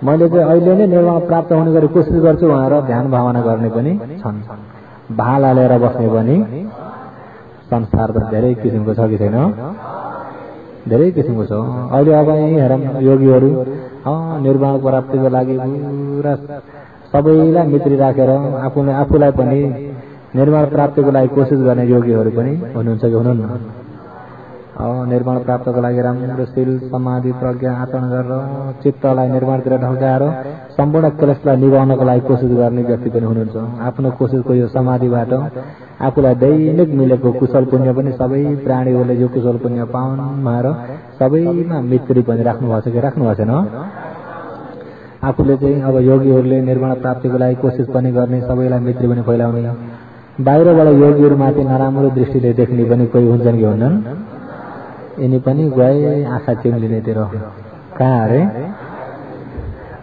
मैले चाहिँ अहिले नै निर्माण प्राप्त हुने गरी कोसिस गर्छु भनेर ध्यान भावना गर्ने पनि छन्। भाला लिएर बस्ने पनि संसार त धेरै किसिमको छ कि छैन? धेरै किसिमको छ। अहिले अब यही हेरौँ, योगीहरू निर्वाण प्राप्तिको लागि पुरा सबैलाई मित्री राखेर आफूलाई पनि निर्वाण प्राप्तिको लागि कोसिस गर्ने योगीहरू पनि हुनुहुन्छ कि हुनुहुन्न? निर्माण प्राप्तको लागि राम्रो शील समाधि प्रज्ञा आचरण गरेर चित्तलाई निर्माणतिर ढल्काएर सम्पूर्ण क्लेशलाई निभाउनको लागि कोसिस गर्ने व्यक्ति पनि हुनुहुन्छ। आफ्नो कोसिसको यो समाधिबाट आफूलाई दैनिक मिलेको कुशल पुण्य पनि सबै प्राणीहरूले यो कुशल पुण्य पाउन भनेर सबैमा मैत्री पनि राख्नुभएको छ कि राख्नु भएको छैन? आफूले चाहिँ अब योगीहरूले निर्माण प्राप्तिको लागि कोसिस पनि गर्ने, सबैलाई मैत्री पनि फैलाउने, बाहिरबाट योगीहरूमाथि नराम्रो दृष्टिले देख्ने पनि कोही हुन्छन् कि हुन्छन्? यिनी पनि गए आँखा चिम्लिनेतिर। कहाँ अरे?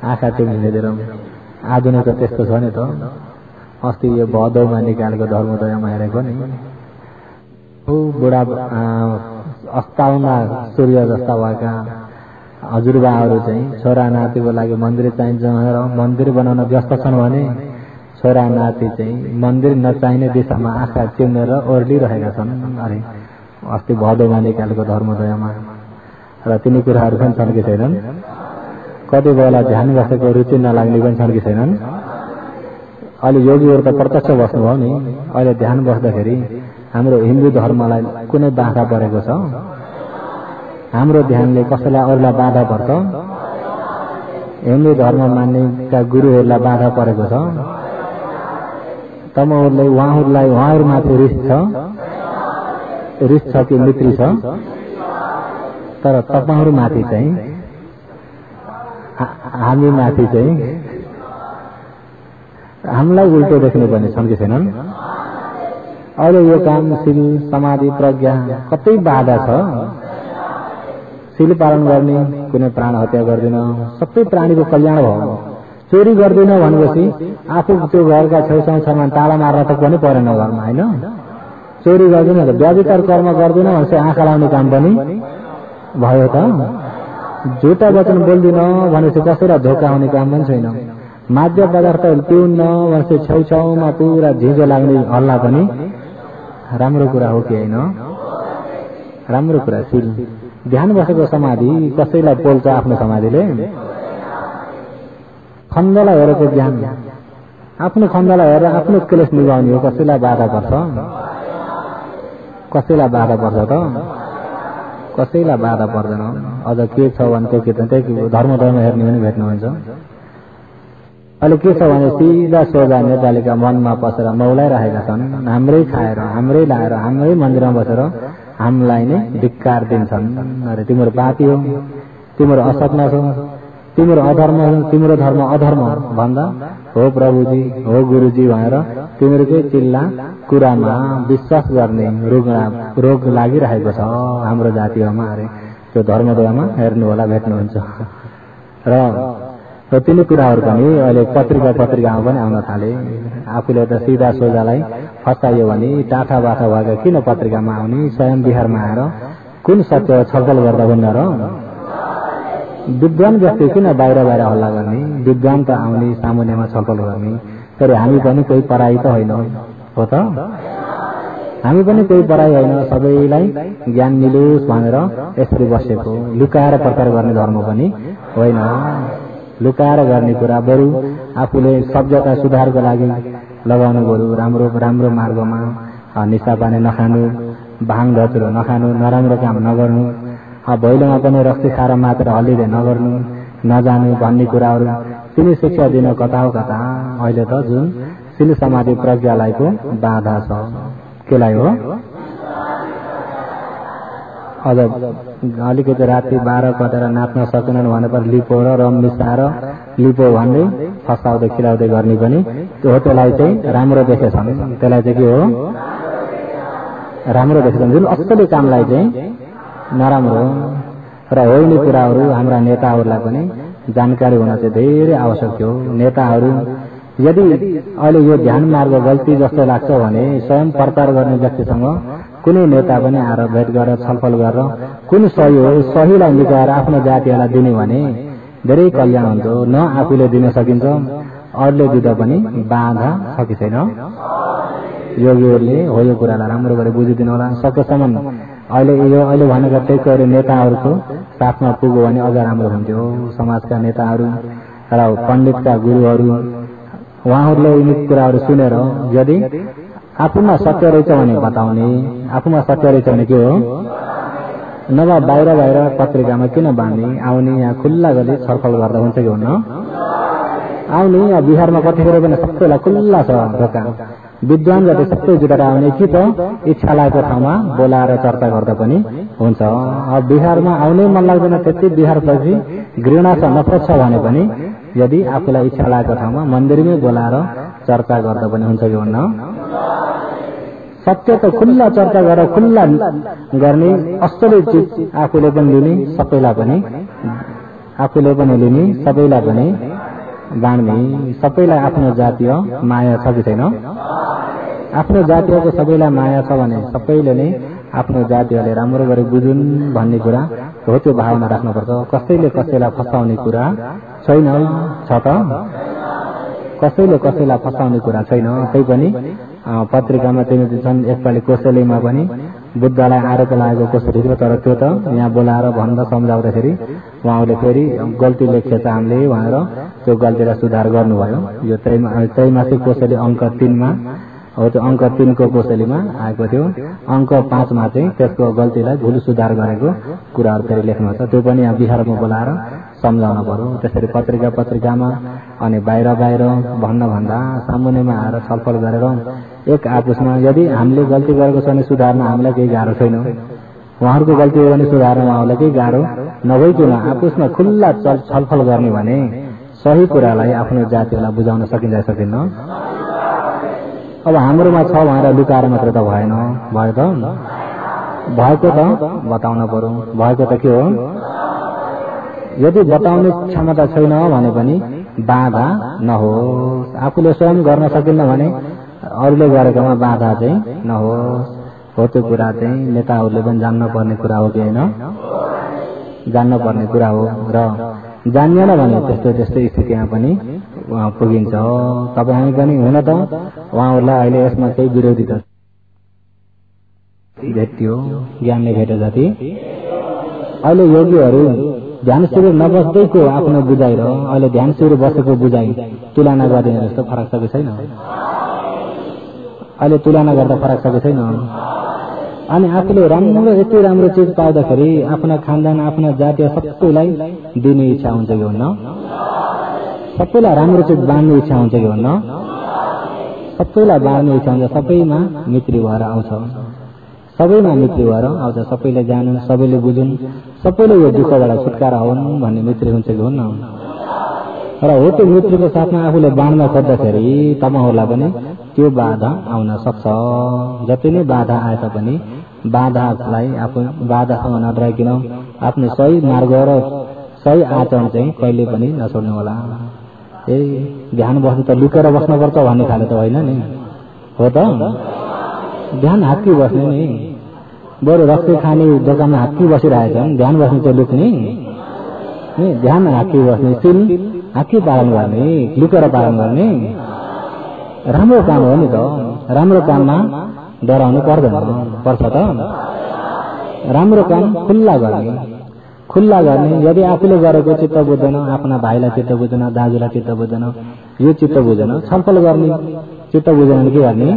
आँखा चिम्लिनेतिर। आधुनिक त त्यस्तो छ नि त। अस्ति यो भदौमा निकालेको धर्मोदयमा हेरेको नि, बुढा अस्ताउमा सूर्य जस्ता भएका हजुरबाहरू चाहिँ छोरा नातिको लागि मन्दिर चाहिन्छ भनेर मन्दिर बनाउन व्यस्त छन् भने छोरा नाति चाहिँ मन्दिर नचाहिने दिशामा आँखा चिम्लेर ओर्लिरहेका छन् अरे अस्ति भदौमा निकालेको धर्मोदयमा। र तिनी कुराहरू पनि छन् कि छैनन्? कति बेला ध्यान बसेको रुचि नलाग्ने पनि छन् कि छैनन्? अहिले योगीहरू त प्रत्यक्ष बस्नुभयो नि। अहिले ध्यान बस्दाखेरि हाम्रो हिन्दू धर्मलाई कुनै बाधा परेको छ? हाम्रो ध्यानले कसैलाई अरूलाई बाधा पर्छ? हिन्दू धर्म मान्नेका गुरुहरूलाई बाधा परेको छ? तपाईँहरूलाई उहाँहरूमाथि रिस छ कि मित्री छ? तर तपाईँहरूमाथि चाहिँ हामी माथि चाहिँ हामीलाई उल्टो देख्ने पनि छन् कि छैनन्? अहिले यो काम शील समाधि प्रज्ञा कतै बाधा छ? शील पालन गर्ने, कुनै प्राण हत्या गर्दैन, सबै प्राणीको कल्याण भयो। चोरी गर्दैन भनेपछि आफू त्यो घरका छेउछाउमा ताला मार्न त पनि परेन घरमा, होइन? चोरी गर्दैन त व्याभिचार कर्म गर्दैन भनेपछि आँखा लाउने काम पनि भयो त। झुटा वचन बोल्दिन भनेपछि कसैलाई धोका हुने काम पनि छैन। माद्य पदार्थ पिउन्न भनेपछि छेउछाउमा पुरा झिझो लाग्ने हल्ला पनि राम्रो कुरा हो कि होइन? राम्रो कुरा। शील ध्यान बसेको समाधि कसैलाई पोल्छ? आफ्नो समाधिले खण्डलाई हेरेको ज्ञान, आफ्नो खण्डलाई हेरेर आफ्नो क्लेश निभाउने हो। कसैलाई बाधा पर्छ? कसैलाई बाधा पर्छ त? कसैलाई बाधा पर्दैन। अझ के छ भने त्यही धर्मधर्म हेर्ने पनि भेट्नुहुन्छ। अहिले के छ भने सिधा सोझा नेपालीका मनमा पसेर मौलाइरहेका छन्। हाम्रै खाएर, हाम्रै लाएर, हाम्रै मन्दिरमा बसेर हामीलाई नै धिक्कार दिन्छन्। अरे तिम्रो पापी हो, तिम्रो असत्य छ, तिम्रो अधर्म हो, तिम्रो धर्म अधर्म भन्दा हो प्रभुजी, हो गुरुजी भनेर तिमीहरूकै चिल्ला कुरामा विश्वास गर्ने रोग लागिरहेको छ हाम्रो जातिमा। अरे त्यो धर्मोदयमा हेर्नु होला, भेट्नुहुन्छ। र तिनी कुराहरू पनि अहिले पत्रिकामा पनि आउन थाले। आफूले त सिधा सोझालाई फसायो भने टाठा बाठा भएका किन पत्रिकामा आउने? स्वयं बिहारमा आएर कुन सत्य छलफल गर्दा हुन्न र? विद्वान व्यक्ति किन बाहिर हल्ला गर्ने? विद्वान त आउने, सामुन्यमा छलफल गर्ने। तर हामी पनि कोही पराई त होइन हो त? हामी पनि कोही पराई होइन। सबैलाई ज्ञान मिलोस् भनेर यसरी बसेको। लुकाएर प्रचार गर्ने धर्म पनि होइन। लुकाएर गर्ने कुरा बरु आफूले सभ्यता सुधारको लागि लगाउनु बरु राम्रो मार्गमा। निशा पानी नखानु, भाङ धतुरो नखानु, नराम्रो काम नगर्नु, भैलोमा पनि रक्सी खाएर मात्र हल्लिँदै नगर्नु, नजानु भन्ने कुराहरू तिनी शिक्षा दिन कता हो कता। अहिले त जुन शील समाधि प्रज्ञालाईको बाधा छ, केलाई हो? अझ अलिकति राति 12 कटेर नाच्न सकेनन् भने पनि लिपो र रम मिसाएर लिपो भन्दै फसाउँदै खिलाउँदै गर्ने पनि त्यो त्यसलाई चाहिँ राम्रो देखेछन्। त्यसलाई चाहिँ के हो? राम्रो देखेछन्। जुन असली कामलाई चाहिँ नराम्रो र होइन कुराहरू हाम्रा नेताहरूलाई पनि जानकारी हुन चाहिँ धेरै आवश्यक थियो। नेताहरू यदि अहिले यो ध्यान मार्ग गल्ती जस्तो लाग्छ भने स्वयं प्रचार गर्ने व्यक्तिसँग कुनै नेता पनि आएर भेट गरेर छलफल गरेर कुन सही हो, सहीलाई निकालेर आफ्नो जातिहरूलाई दिने भने धेरै कल्याण हुन्छ। न आफूले दिन सकिन्छ, अरूले दिँदा पनि बाधा छ कि छैन? योगीहरूले हो यो कुरालाई राम्रो गरी बुझिदिनु होला। सकेसम्म अहिले भनेका टेकहरू नेताहरूको साथमा पुग्यो भने अझ राम्रो हुन्थ्यो। समाजका नेताहरू र पण्डितका गुरुहरू उहाँहरूले यिनी कुराहरू सुनेर यदि आफूमा सत्य रहेछ भने बताउने। आफूमा सत्य रहेछ भने के हो? नभए बाहिर बाहिर पत्रिकामा किन बाँड्ने, आउने यहाँ खुल्ला गरी छलफल गर्दा हुन्छ कि हुन्न? आउने यहाँ बिहारमा कतिखेर पनि सबैलाई खुल्ला छ ढोका, विद्वान जति सबै जुटेर आउने कि त इच्छा लागेको ठाउँमा बोलाएर चर्चा गर्दा पनि हुन्छ। अब बिहारमा आउनै मन लाग्दैन, त्यति बिहारपछि घृणा छ नफरत छ भने पनि यदि आफूलाई इच्छा लागेको ठाउँमा मन्दिरमै बोलाएर चर्चा गर्दा पनि हुन्छ कि हुन्न? सत्य त खुल्ला चर्चा गरेर खुल्ला गर्ने, असली चिज आफूले पनि लिने, सबैलाई पनि आफूले पनि लिने, सबैलाई पनि बाँड्ने। सबैलाई आफ्नो जातीय माया छ कि छैन? आफ्नो जातीयको सबैलाई माया छ भने सबैले नै आफ्नो जातीयले राम्रो गरी बुझुन् भन्ने कुरा हो, त्यो भावना राख्नुपर्छ। कसैले कसैलाई फसाउने कुरा छैन, छ त? कसैले कसैलाई फसाउने कुरा छैन। त्यही पनि पत्रिकामा तिनीहरू छन्, एकपालि कोसेलीमा पनि बुद्धलाई आरोप लागेको कोसेली थियो, तर त्यो त यहाँ बोलाएर भन्दा सम्झाउँदाखेरि उहाँले फेरि गल्ती लेखेछ हामीले भनेर त्यो गल्तीलाई सुधार गर्नुभयो। यो त्रैमासिक कोसेली अङ्क 3मा हो, त्यो अङ्क 3को कोसेलीमा आएको थियो। अङ्क 5मा चाहिँ त्यसको गल्तीलाई भुल सुधार गरेको कुराहरू फेरि लेख्नु छ, त्यो पनि यहाँ बिहारमा बोलाएर सम्झाउन पर्यो। त्यसरी पत्रिकामा अनि बाहिर बाहिर भन्दा सामुन्नेमा आएर छलफल गरेर एक आपसमा यदि हामीले गल्ती गरेको छ भने सुधार्न हामीलाई केही गाह्रो छैन, उहाँहरूको गल्ती हो भने सुधार्न उहाँलाई केही गाह्रो नभइकन आपसमा खुल्ला छलफल गर्ने भने सही कुरालाई आफ्नो जातिलाई बुझाउन सकिन्छ सकिन्न? अब हाम्रोमा छ भनेर लुकाएर मात्र त भएन, भयो त? भएको त बताउन पर्यो। भएको त के हो? यदि बताउने क्षमता छैन भने पनि बाधा नहोस्। आफूले स्वयं गर्न सकिन्न भने अरूले गरेकोमा बाधा चाहिँ नहोस्। हो त्यो कुरा चाहिँ नेताहरूले पनि जान्न पर्ने कुरा हो कि होइन? जान्न पर्ने कुरा हो। र जानिएन भने त्यस्तै स्थितिमा पनि पुगिन्छ। तपाईँ पनि हुन त उहाँहरूलाई अहिले यसमा केही विरोधी त भेट्यो, ज्ञानले भेटे जति। अहिले योगीहरू ध्यान शिविर नबस्दैको आफ्नो बुझाइ र अहिले ध्यान शिविर बसेको बुझाइ तुलना गरिदिने जस्तो फरक छ कि छैन? अहिले तुलना गर्दा फरक छ कि छैन? अनि आफूले राम्रो यति राम्रो चिज पाउँदाखेरि आफ्ना खानदान आफ्ना जातीय सबैलाई दिने इच्छा हुन्छ कि हुन्न? सबैलाई राम्रो चिज बाँड्ने इच्छा हुन्छ कि हुन्न? सबैलाई बाँड्ने इच्छा हुन्छ, सबैमा मित्री भएर आउँछ, सबैमा मित्री भएर आउँछ। सबैले जानुन्, सबैले बुझुन्, सबैले यो दुःखबाट छुटकारा हुन् भन्ने मित्री हुन्छ कि हुन्न? र हो त्यो मित्रको साथमा आफूले बाँड्न खोज्दाखेरि तपाईँहरूलाई पनि त्यो बाधा आउन सक्छ। जति नै बाधा आए तापनि बाधालाई आफू बाधासँग नडराइकन आफ्नो सही मार्ग र सही आचरण चाहिँ कहिले पनि नछोड्नु होला। ध्यान बस्नु त लुकेर बस्नुपर्छ भन्ने खाले त होइन नि, हो त? ध्यान हाक्की बस्ने नि, बरु रक्सी खाने दोकानमा हाक्की बसिरहेछन्, ध्यान बस्ने चाहिँ लुक्ने नि, ध्यान हाक्की बस्ने, सिल हाक्की पालन गर्ने, लुकेर पालन गर्ने राम्रो काम हो नि त। राम्रो काममा डराउनु पर्दैन, पर्छ त? राम्रो काम खुल्ला गर्ने। यदि आफूले गरेको चित्त बुझ्दैन, आफ्ना भाइलाई चित्त बुझ्दैन, दाजुलाई चित्त बुझ्दैन, यो चित्त बुझ्दैन, छलफल गर्ने। चित्त बुझेन भने के गर्ने?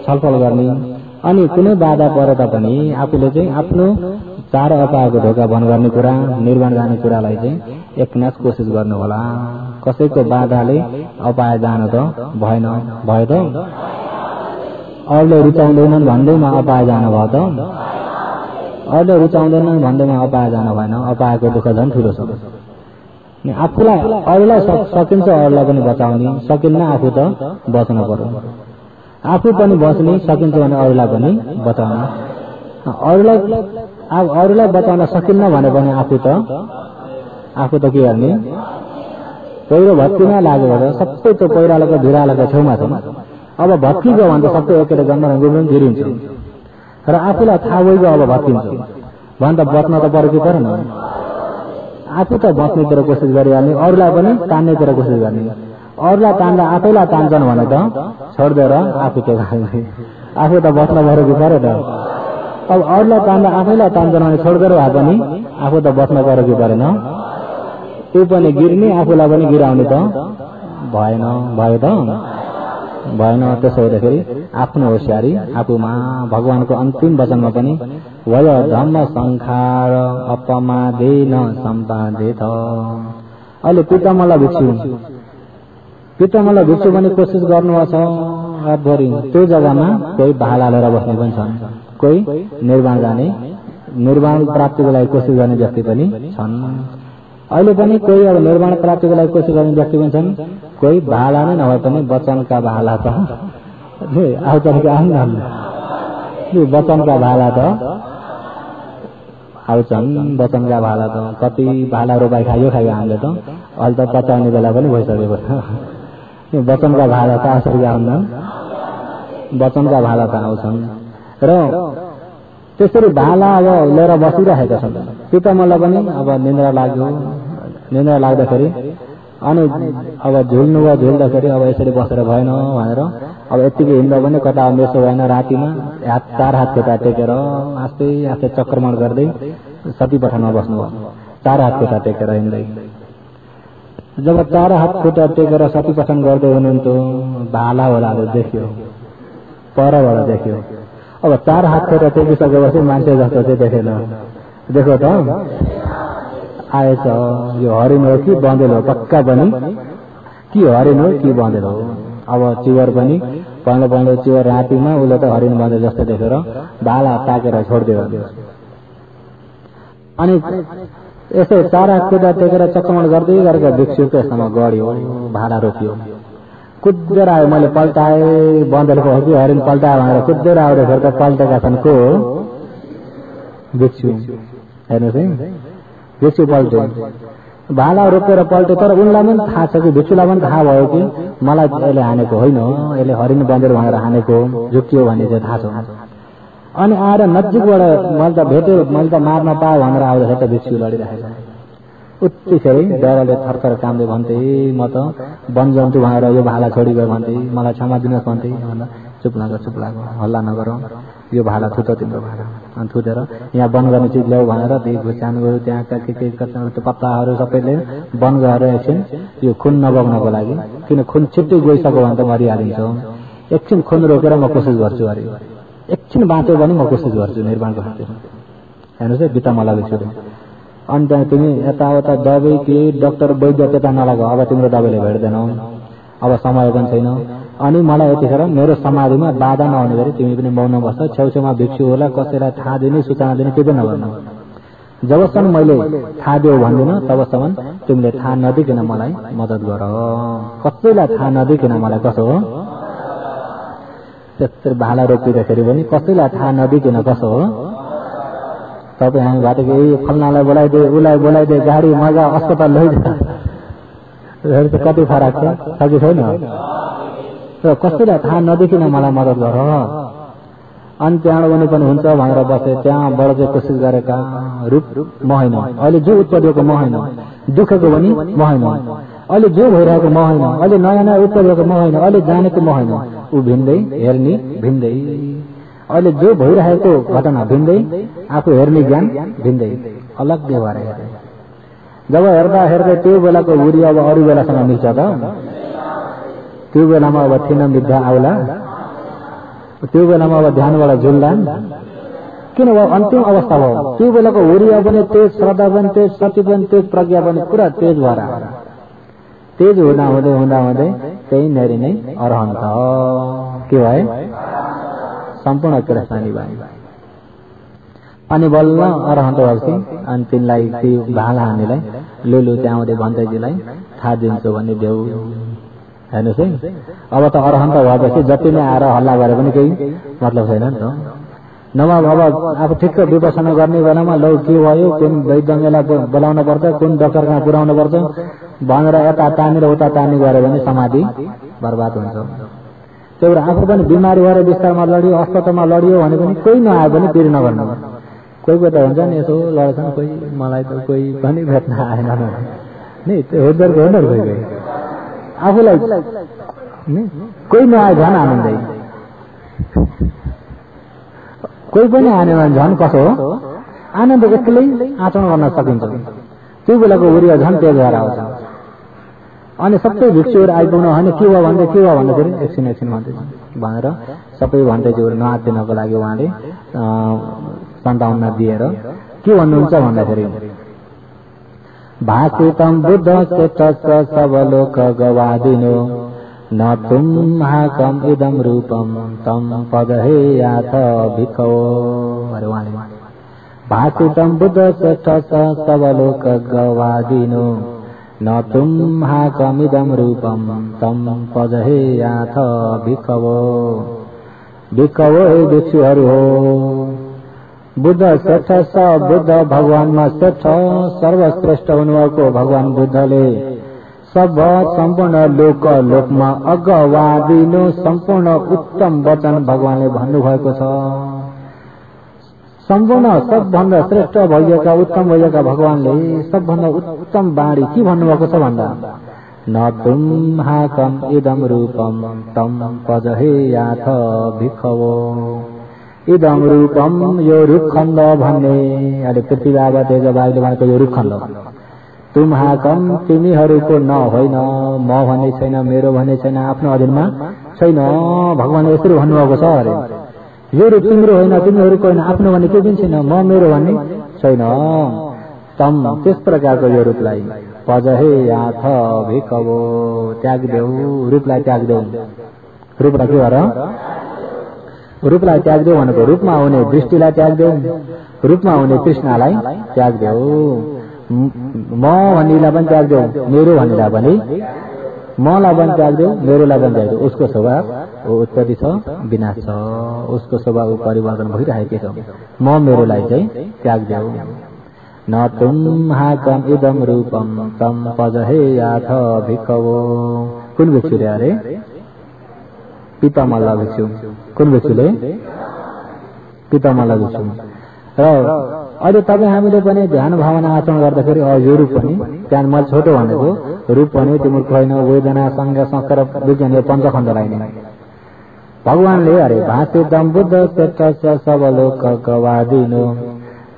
छलफल गर्ने। अनि कुनै बाधा परे तापनि आफूले चाहिँ आफ्नो चार अपाएको ढोका बन्द गर्ने कुरा, निर्माण जाने कुरालाई चाहिँ एकनास कोसिस गर्नु होला। कसैको बाधाले अपाए जान त भएन, भयो त? अरूले रुचाउँदैनन् भन्दैमा अपाए जान भयो त? अरूले रुचाउँदैनन् भन्दैमा अपाए जान भएन, अपाएको दुःख झन् ठुलो छ। आफूलाई अरूलाई सकिन्छ अरूलाई पनि बचाउने, सकिन्न आफू त बच्न पर्यो। आफू पनि बच्ने, सकिन्छ भने अरूलाई पनि बचाउने। अरूलाई बचाउन सकिन्न भने पनि आफू त के गर्ने? पहिरो भत्कीमा लागेर सबै त्यो पहिरालोको भिरालोको छेउमा छ। अब भत्किगयो भने त सबै एकेले जन्म गिरिन्छ र आफूलाई थाहा भइगयो अब भत्किन्छ भने त बच्न त पर्यो कि परेन? आफू त बच्नेतिर कोसिस गरिहाल्ने, अरूलाई पनि तान्नेतिर कोसिस गर्ने। अरूलाई तान्दा आफैलाई तान्छन् भने त छोडिदिएर आफू त्यो खाने, आफू त बच्न पर्यो कि पऱ्यो त? अब अरूलाई तान्दा आफैलाई तान्छन् भने छोडिदिएर भए पनि आफू त बच्न पर्यो कि परेन? त्यो पनि गिर्ने, आफूलाई पनि गिराउने त भएन, भयो त? भएन। त्यसो हुँदाखेरि आफ्नो होसियारी आफूमा भगवानको अन्तिम वचनमा पनि वय धम्म संखार अपमादेन सम्पादित। अहिले पितामला भिक्षु भने कोसिस गर्नुभएको छ रातभरि। त्यो जग्गामा कोही भाला लिएर बस्ने पनि छन्, कोही निर्वाण जाने, निर्वाण प्राप्तिको लागि कोसिस गर्ने व्यक्ति पनि छन्। अहिले पनि कोही अब निर्वाण प्राप्तिको लागि कोसिस गर्ने व्यक्ति पनि छन्, कोही भाला नै नभए पनि वचनका भाला त आउँछन्। वचनका भाला त आउँछन्, वचनका भाला त कति भाला रोपाई खायो हामीले त। अहिले त पचाउने बेला पनि भइसकेको छ। वचनका भाला त आउँछन्, आउँछन्, वचनका भाला त आउँछन्। र त्यसरी भाला अब लिएर बसिरहेका छन्। पितामहलाई पनि अब निन्द्रा लाग्यो, निन्द्रा लाग्दाखेरि अनि अब झुल्दाखेरि अब यसरी बसेर भएन भनेर अब यतिकै हिँड्दा पनि कता मेसो भएन। रातिमा चार हात खुट्टा टेकेर आस्ते आस्ते चक्रमण गर्दै सती पठानमा बस्नुभयो। चार हात खुट्टा टेकेर हिँड्दै जब चार हात खुट्टा टेकेर सती पठन गर्दै हुनुहुन्थ्यो, भाला होलाले देख्यो, परबाट देख्यो। अब चार हात खुट्टा टेकिसकेपछि मान्छे जस्तो चाहिँ देखेन। देखो त आएछ, यो हरिण हो कि बँदेल हो? पक्का पनि कि हरिण हो कि बँदेल हो? अब चिवर पनि पहिलो चिवर रातिमा उसले त हरिण बँदेल जस्तो देखेर भाला ताकेर छोडिदियो। अनि यसो चार हात खुट्टा टेकेर चक्रमण गर्दै गरेको भिक्षुको यसमा गड्यो, भाला रोकियो, कुदेर आयो। मैले पल्टाएँ, बँदेलको हो कि हरिण पल्टायो भनेर कुदेर आउँदाखेरि त पल्टेका छन् को? भिक्षु। हेर्नुहोस् है, भिक्षु पल्टे, भाला रोकेर पल्टे। तर उनलाई पनि थाहा छ कि, भिक्षुलाई पनि थाहा भयो कि मलाई यसले हानेको होइन, यसले हरिण बँदेल भनेर हानेको, झुक्कियो भन्ने चाहिँ थाहा छ। अनि आएर नजिकबाट मैले त भेट्यो, मैले त मार्न पाएँ भनेर आउँदाखेरि त भिक्षु लडिरहेको छ। उत्तिखेरै डरले थरथर कामले भन्थे, म त वन जन्तु भनेर यो भाला छोडी गयो भन्थे, मलाई क्षमा दिनुहोस् भन्थे। भन्दा चुप लाग्यो, हल्ला नगर, यो भाला थुत तिम्रो भाला। अनि थुतेर यहाँ बन गर्ने चिज ल्याऊ भनेर त्यही घुस्यान गयो। त्यहाँका के पत्ताहरू सबैले बन गरेर एकछिन यो खुन नबग्नको लागि, किन खुन छिट्टै गइसक्यो भने त मरिहालिन्छ। एकछिन खुन रोकेर म कोसिस गर्छु अरे, एकछिन बाँच्यो भने म कोसिस गर्छु निर्माणको खातिर। हेर्नुहोस् है, बिता मलाई भिक्षुले। अनि त्यहाँ तिमी यताउता दबाई के डाक्टर वैद्य त्यता नलाग, अब तिम्रो दबाईले भेट्दैनौ, अब समय पनि छैन। अनि मलाई यतिखेर मेरो समाधिमा बाधा नहुने गरी तिमी पनि मौन बस्छ, छेउछेउमा भिक्षु होला, कसैलाई थाहा दिने सूचना दिने केही नगर्नु। जबसम्म मैले थाहा दियो भन्दिनँ तबसम्म तिमीले थाहा नदिकन मलाई मद्दत गर, कसैलाई थाहा नदिकन मलाई कसो हो। त्यस्तै भाला रोकिँदाखेरि पनि कसैलाई थाहा नदिकन कसो हो। तपाईँ हामी भाटेको फल्नालाई बोलाइदे, उसलाई बोलाइदे, गाडी मजा अस्पताल लैजा, कति फरक छ कि छैन? र कसैलाई थाहा नदेखिन मलाई मद्दत गर। अनि त्यहाँबाट उनी पनि हुन्छ भनेर बसे। त्यहाँबाट चाहिँ कोसिस गरेका रूप म होइन, अहिले जो उत्पत्तिको म होइन, दुःखको पनि म होइन, अहिले जो भइरहेको म होइन, अहिले नयाँ नयाँ उत्पत्तिको म होइन, अहिले जानेको म होइन। ऊ भिन्दै, हेर्ने भिन्दै, अहिले जो भइरहेको घटना भिन्दै, आफू हेर्ने ज्ञान भिन्दै, अलग्गै भएर हेर्ने। जब हेर्दा हेर्दै त्यो बेलाको उरी अब अरू बेलासँग मिल्छ त? त्यो बेलामा अब थिएन विद्या आउला, त्यो बेलामा अब ध्यानबाट झुल्ला, किन अब अन्तिम अवस्था भयो। त्यो बेलाको हुरिया पनि तेज, श्रद्धा पनि तेज, सती पनि तेज, प्रज्ञा पनि पुरा तेज भएर तेज हुँदा हुँदै हुँदा हुँदै त्यही नेरी नै अरहन्त के भए, सम्पूर्ण कृष्णानी भए। अनि बल्ल अरहन्त भएपछि अनि तिनलाई त्यो भाला हामीलाई लुलु त्यहाँउँदै भन्दैजीलाई थाहा दिन्छु भन्ने देऊ। हेर्नुहोस् है, अब त अरहन्त भएपछि जति नै आएर हल्ला गरे पनि केही मतलब छैन नि त। नभए अब आफू ठिक्क विपसना गर्ने बेलामा लौ के भयो, कुन वैद्यलाई बोलाउन पर्छ, कुन डाक्टर कहाँ पुर्याउन पर्छ भनेर यता तानेर उता तान्ने गऱ्यो भने समाधि बर्बाद हुन्छ। त्यही भएर आफू पनि बिमारी भएर बिस्तारमा लडियो, अस्पतालमा लडियो भने पनि कोही नआयो भने पिर नगर्नु। कोही कोही त हुन्छ नि यसो लड्छन्, कोही मलाई त कोही पनि भेट्न आएन नि, त्यो हेर्दरको हो नि। कोही आफूलाई कोही नआयो झन् आनन्दै, कोही पनि आएन भने झन् कसो हो आनन्द एक्लै आचरण गर्न सकिन्छ। त्यो बेलाको उरिया झन् तेज भएर आउँछ। अनि सबै भिक्षुहरू आइपुग्नु होइन के हो भन्दाखेरि एकछिन भनेर सबै भन्दैछु नआत्तिनको लागि उहाँले 57 दिएर के भन्नुहुन्छ भन्दाखेरि भाषितम बुद्ध श्रेष्ठ सबलोक गवादिनो न तुम महाकम इदम रूपम तम पदहे याथ भिखो अरे उहाँले भाषितम बुद्ध श्रेष्ठ सबलोक गवादिनो न तुम महाकम इदम रूपम तम पदहे याथ भिखवो भिखवो भिक्षुहरू हो बुद्ध श्रेष्ठ छ बुद्ध भगवानमा श्रेष्ठ सर्वश्रेष्ठ हुनुभएको भगवान बुद्धले सब सम्पूर्ण लोकमा अगवादिनु सम्पूर्ण उत्तम वचन भगवानले भन्नुभएको छ सम्पूर्ण सबभन्दा श्रेष्ठ भइएका उत्तम भइएका भगवानले सबभन्दा उत्तम बाणी के भन्नुभएको छ भन्दा न तुम हाकम इदम रूपम तम पजहे याथ भिखवो इदम रूपम यो रूपखण्ड भन्ने अहिले पृथ्वीबाट तेजबाईले भनेको यो रूपखण्ड तुम हाकम तिमीहरूको न होइन म भन्ने छैन मेरो भन्ने छैन आफ्नो अधीनमा छैन भगवानले यसरी भन्नुभएको छ अरे यो रूप तिम्रो होइन तिमीहरूको होइन आफ्नो भन्ने केही पनि छैन म मेरो भन्ने छैन तम त्यस प्रकारको यो रूपलाई पजहे याथ भिखवो त्याग्देऊ रूपलाई त्याग्देऊ रूपलाई के गर रूपलाई त्याग्देऊ भनेको रूपमा हुने दृष्टिलाई त्याग्देऊ रूपमा हुने कृष्णलाई त्याग्देऊ म भन्नेलाई पनि त्याग्देऊ मेरो भन्नेलाई पनि मलाई पनि त्याग्देऊ मेरोलाई पनि त्याग्देऊ उसको स्वभाव उत्पत्ति छ विनाश छ उसको स्वभाव परिवर्तन भइरहेको छ म मेरोलाई चाहिँ त्याग्देऊ न तुम हाकम इदम रूपम तम पजहे याथ भिखवो कुन भिक्षुले अरे पितामल्ल भिक्षु कुन भिक्षुले पितामल्ल भिक्षु र अहिले तपाईँ हामीले पनि ध्यान भावना आचरण गर्दाखेरि यो रूप पनि त्यहाँ मैले छोटो भनेको रूप पनि तिम्रो होइन वेदना संज्ञा संस्कार विज्ञान यो पञ्चखण्डलाई नै भगवानले अरे भाषितम बुद्ध श्रेष्ठ सबलोक गवादिनो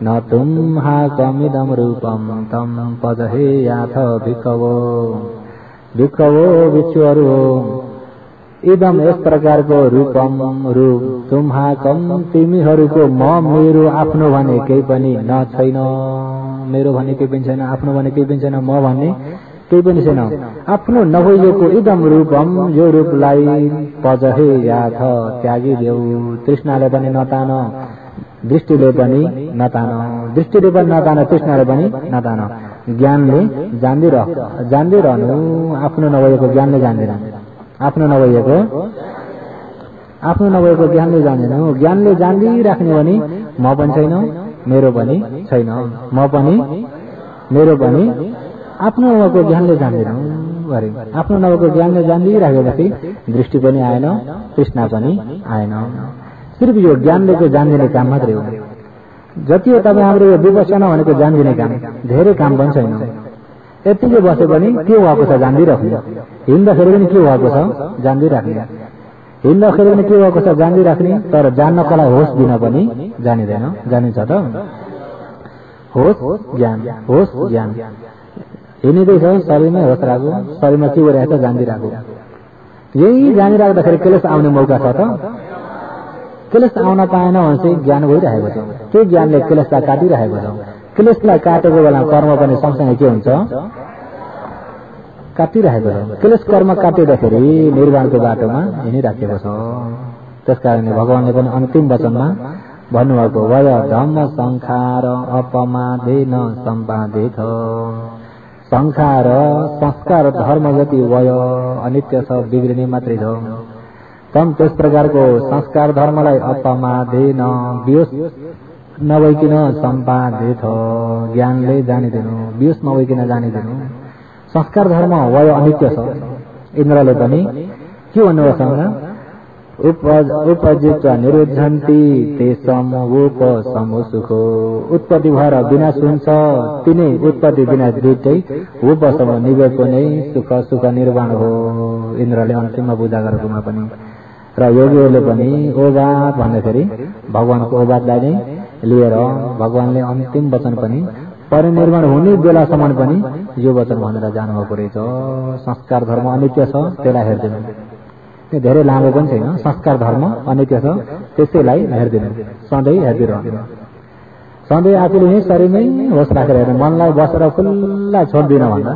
न तुम हाकमिदम रूपम तम पजहे याथ भिखवो भिखवो भिक्षुहरू हो इदम यस प्रकारको रूपम रूप तुम हाकम तिमीहरूको म मेरो आफ्नो भने केही पनि न छैन मेरो भने केही पनि छैन आफ्नो भने केही पनि छैन म भन्ने केही पनि छैन आफ्नो नभइएको इदम रूपम यो रूपलाई पजहे याथ त्यागिदेऊ तृष्णाले पनि नतान दृष्टिले पनि नतान दृष्टिले पनि नतान तृष्णाले पनि नतान ज्ञानले जान्दै रहनु आफ्नो नभएको ज्ञानले जान्दैन आफ्नो नभएको ज्ञानले जान्दैन ज्ञानले जान्दिराख्ने भने म पनि छैन मेरो पनि छैन म पनि मेरो पनि आफ्नो नभएको ज्ञानले जान्दैन अरे आफ्नो नभएको ज्ञानले जान्दिराखेपछि दृष्टि पनि आएन तृष्णा पनि आएन सिर्फ यो ज्ञानले चाहिँ जान्दिने काम मात्रै हो जति हो तपाईँ हाम्रो यो विपसना भनेको जान्दिने काम धेरै काम पनि छैन यतिकै बसे पनि के भएको छ जान्दिराख्ने हिँड्दाखेरि पनि के भएको छ जान्दिराख्ने हिँड्दाखेरि पनि के भएको छ जान्दिराख्ने तर जान्नकोलाई होस दिन पनि जानिँदैन जानिन्छ त होस ज्ञान हिँडिँदैछ शरीरमै होस राख्यो शरीरमा के भइरहेको छ जान्दिराख्यो यही जानिराख्दाखेरि क्लेश आउने मौका छ त क्लेश आउन पाएन भने चाहिँ ज्ञान भइरहेको छ त्यो ज्ञानले क्लेशलाई काटिरहेको छ क्लेशलाई काटेको बेला कर्म पनि सँगसँगै के हुन्छ काटिरहेको छ क्लेश कर्म काटिँदाखेरि निर्वाणको बाटोमा हिँडिराखेको छ त्यसकारणले भगवानले पनि अन्तिम वचनमा भन्नुभएको वय धम्म संखार अपमादेन सम्पादित संखार संस्कार धर्म जति वय अनित्य छ बिग्रिने मात्रै छ तम त्यस प्रकारको संस्कार धर्मलाई अपमादेन वियोस नभइकन सम्पादित ज्ञानले जानिदिनु वियोस नभइकन जानिदिनु संस्कार धर्म वय अनित्य छ इन्द्रले पनि के भन्नुभयो उपजित निरुद्धन्ति तेसम वोप समुसुखो उत्पत्ति भएर विनाश हुन्छ तिनै उत्पत्ति विनाश दुइटै वोपसम निवेको नै सुख निर्वाण हो इन्द्रले अन्तिममा पूजा गरेकोमा पनि र योगीहरूले पनि ओबाद भन्दाखेरि भगवानको ओबादलाई नै लिएर भगवानले अन्तिम वचन पनि परिनिर्वाण हुने बेलासम्म पनि यो वचन भनेर जानुभएको रहेछ। संस्कार धर्म अनित्य छ, त्यसलाई हेर्दैन। त्यो धेरै लामो पनि छैन। संस्कार धर्म अनित्य छ, त्यसैलाई हेर्दैन, सधैँ हेरिदिनु। सधैँ आफूले यही शरीरमै होस राखेर हेर्नु, मनलाई बसेर खुल्ला छोड्दिन भन्दा।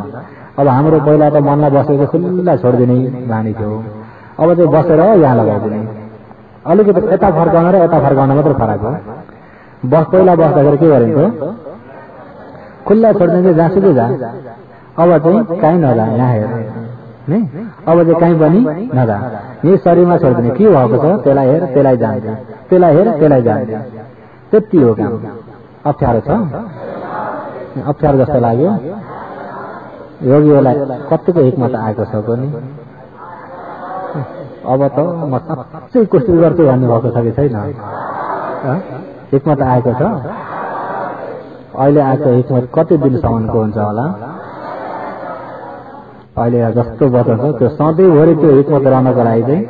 अब हाम्रो पहिला त मनलाई बसेको खुल्ला छोडिदिने बानी थियो, अब चाहिँ बसेर यहाँ लगाइदिने। अलिकति यता फर्काउन र यता फर्काउन मात्र फरक हो। पहिला बस्दाखेरि के गरिन्थ्यो, खुल्ला छोडिदिन्छ, जहाँसुकै जा, अब चाहिँ कहीँ नजा, यहाँ हेर नि, अब चाहिँ कहीँ पनि नजा, यही शरीरमा छोडिदिने। के भएको छ त्यसलाई हेर, त्यसलाई जान्छ, त्यसलाई हेर, त्यसलाई जान्छ, त्यति हो काम। अप्ठ्यारो छ, अप्ठ्यारो जस्तो लाग्यो। योगीहरूलाई कतिको हिक्मत आएको छ पनि। अब त म साँच्चै कोसिस गर्छु भन्नुभएको छ कि छैन? हिक्मत आएको छ। अहिले आएको हिक्मत कति दिनसम्मको हुन्छ होला? अहिले जस्तो वचन छ त्यो सधैँभरि त्यो हिक्मत रहनको लागि चाहिँ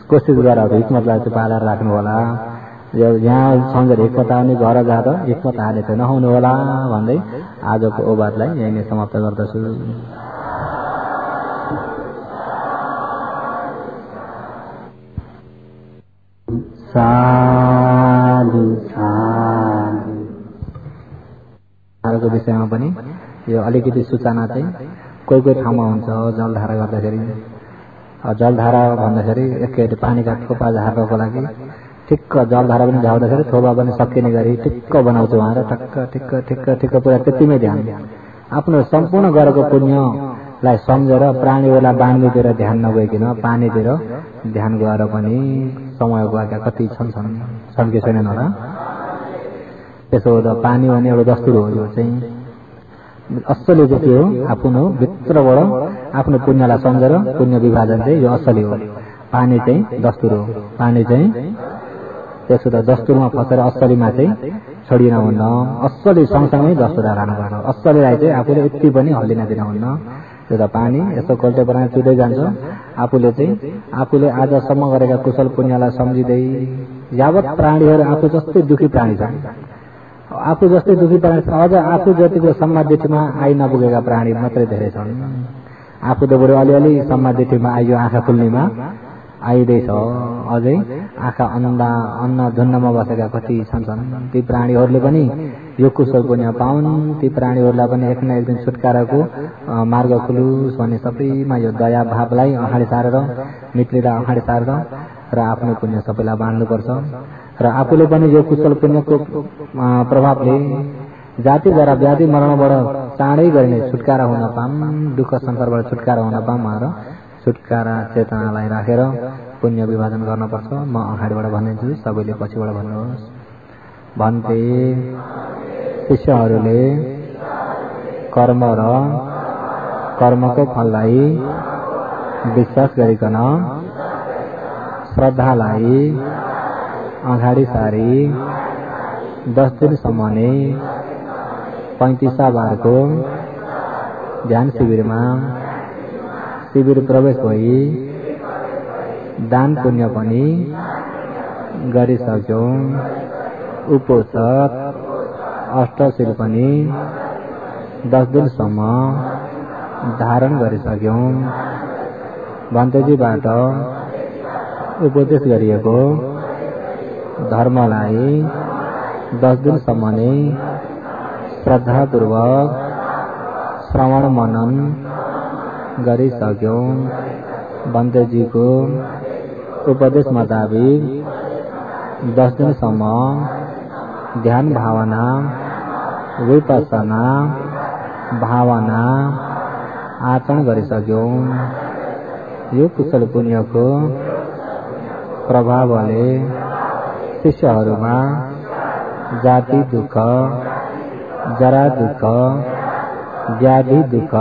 कोसिस गरेर हिक्मतलाई चाहिँ पालेर राख्नु होला। यहाँ सम्झेर हिक्मत आउने, घर जाँदा हिक्मत हाले चाहिँ नहुनु होला भन्दै आजको ओबादलाई यही नै समाप्त गर्दछु। साधु साधु। धाराको विषयमा पनि यो अलिकति सूचना चाहिँ कोही कोही ठाउँमा हुन्छ। जलधारा गर्दाखेरि, जलधारा भन्दाखेरि एकैचोटि पानीका थोपा झार्नको लागि ठिक्क जलधारा पनि झाउँदाखेरि थोपा पनि सकिने गरी ठिक्क बनाउँछ उहाँहरू। ठक्क ठिक्क ठिक्क ठिक्क पुरा त्यतिमै ध्यान, आफ्नो सम्पूर्ण गरेको पुण्यलाई सम्झेर प्राणीहरूलाई बाँध्नेतिर ध्यान नगइकन पानीतिर ध्यान गएर पनि समय गएका कति छन् कि छैनन् होला। त्यसो हुँदा पानी भने एउटा दस्तुर हो। यो चाहिँ असली चाहिँ के हो, आफ्नो भित्रबाट आफ्नो पुण्यलाई सम्झेर पुण्य विभाजन चाहिँ यो असली हो। पानी चाहिँ दस्तुर हो। पानी चाहिँ त्यसो त दस्तुरमा फसेर असलीमा चाहिँ छोडिन हुन्न। असली सँगसँगै दस्तुरा लानुपर्छ। असलीलाई चाहिँ आफूले यति पनि हल्लिन दिन हुन्न। त्यो त पानी यसो कोल्टे बनाएर चुँदै जान्छ। आफूले चाहिँ आफूले आजसम्म गरेका कुशल पुण्यलाई सम्झिँदै, यावत प्राणीहरू आफू जस्तै दुखी प्राणी छन्, आफू जस्तै दुखी प्राणी, अझ आफू जतिको सम्मादिठीमा आइ नपुगेका प्राणी मात्रै धेरै छन्। आफू त बरु अलिअलि सम्मादिठीमा आइयो, आँखा खुल्नेमा आइँदैछ, अझै आँखा अन्न धुन्नमा बसेका कति छन्। ती प्राणीहरूले पनि यो कुशल पुण्य पाउन्, ती प्राणीहरूलाई पनि एक न एक दिन छुटकाराको मार्ग खुलोस् भन्ने सबैमा यो दया भावलाई अगाडि सारेर, मित्रलाई अगाडि सारेर र आफ्नो पुण्य सबैलाई बाँड्नुपर्छ। र आफूले पनि यो कुशल पुण्यको प्रभावले जाति जरा व्याधि मरणबाट चाँडै गरिने छुटकारा हुन पाऊँ, दुःख संसारबाट छुटकारा हुन पाऊँ भनेर छुटकारा चेतनालाई राखेर पुण्य विभाजन गर्नुपर्छ। म अगाडिबाट भनिदिन्छु, सबैले पछिबाट भन्नुहोस्। भन्थे शिष्यहरूले कर्म र कर्मको फललाई विश्वास गरिकन श्रद्धालाई अगाडि सारी 10 दिनसम्म नै 35 बारको ध्यान शिविर प्रवेश भई दान पुण्य पनि गरिसक्यौं। उपोषद अष्टशिर पनि 10 दिनसम्म धारण गरिसक्यौं। भन्तेजीबाट उपदेश गरिएको धर्मलाई 10 दिनसम्म नै श्रद्धापूर्वक श्रवण मनन गरिसक्यौं। भन्तेजीको उपदेश मुताबिक 10 दिनसम्म ध्यान भावना विपස්සना भावना आचरण गरिसक्यौं। यो कुशल पुण्यको प्रभावले शिष्यहरूमा जाति दुःख, जरा दुःख, व्याधि दुःख,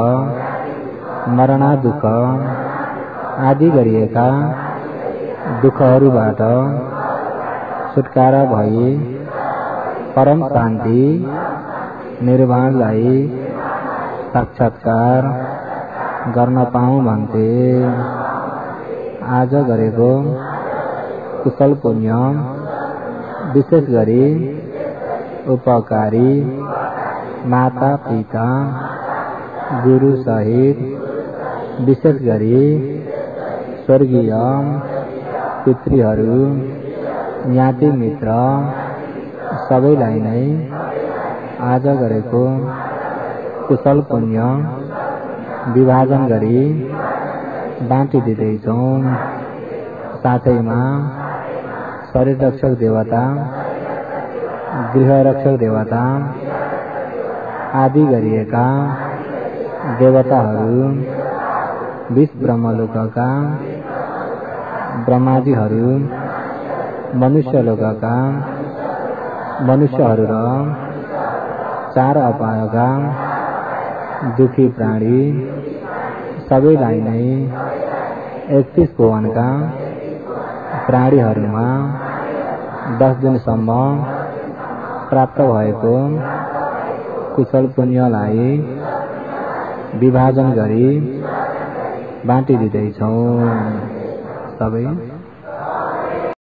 मरणा दुःख आदि गरिएका दुःखहरूबाट छुटकारा भई परम शान्ति निर्वाणलाई साक्षात्कार गर्न पाऊँ भन्थे। आज गरेको कुशल पुण्य विशेष गरी उपकारी माता पिता गुरु सहित विशेष गरी स्वर्गीय पितृहरू ज्ञाति मित्र सबैलाई नै आज गरेको कुशल पुण्य विभाजन गरी बाँटिदिँदैछौँ। साथैमा शरीर रक्षक देवता गृह रक्षक देवता आदि गरिएका देवताहरू 20 ब्रह्मलोकका ब्रह्मादिहरू मनुष्य लोकका मनुष्यहरू र 4 अपायका दुखी प्राणी सबैलाई नै 31 भुवनका प्राणीहरूमा 10 दिनसम्म प्राप्त भएको कुशल पुण्यलाई विभाजन गरी बाँटिदिँदैछौँ। सबै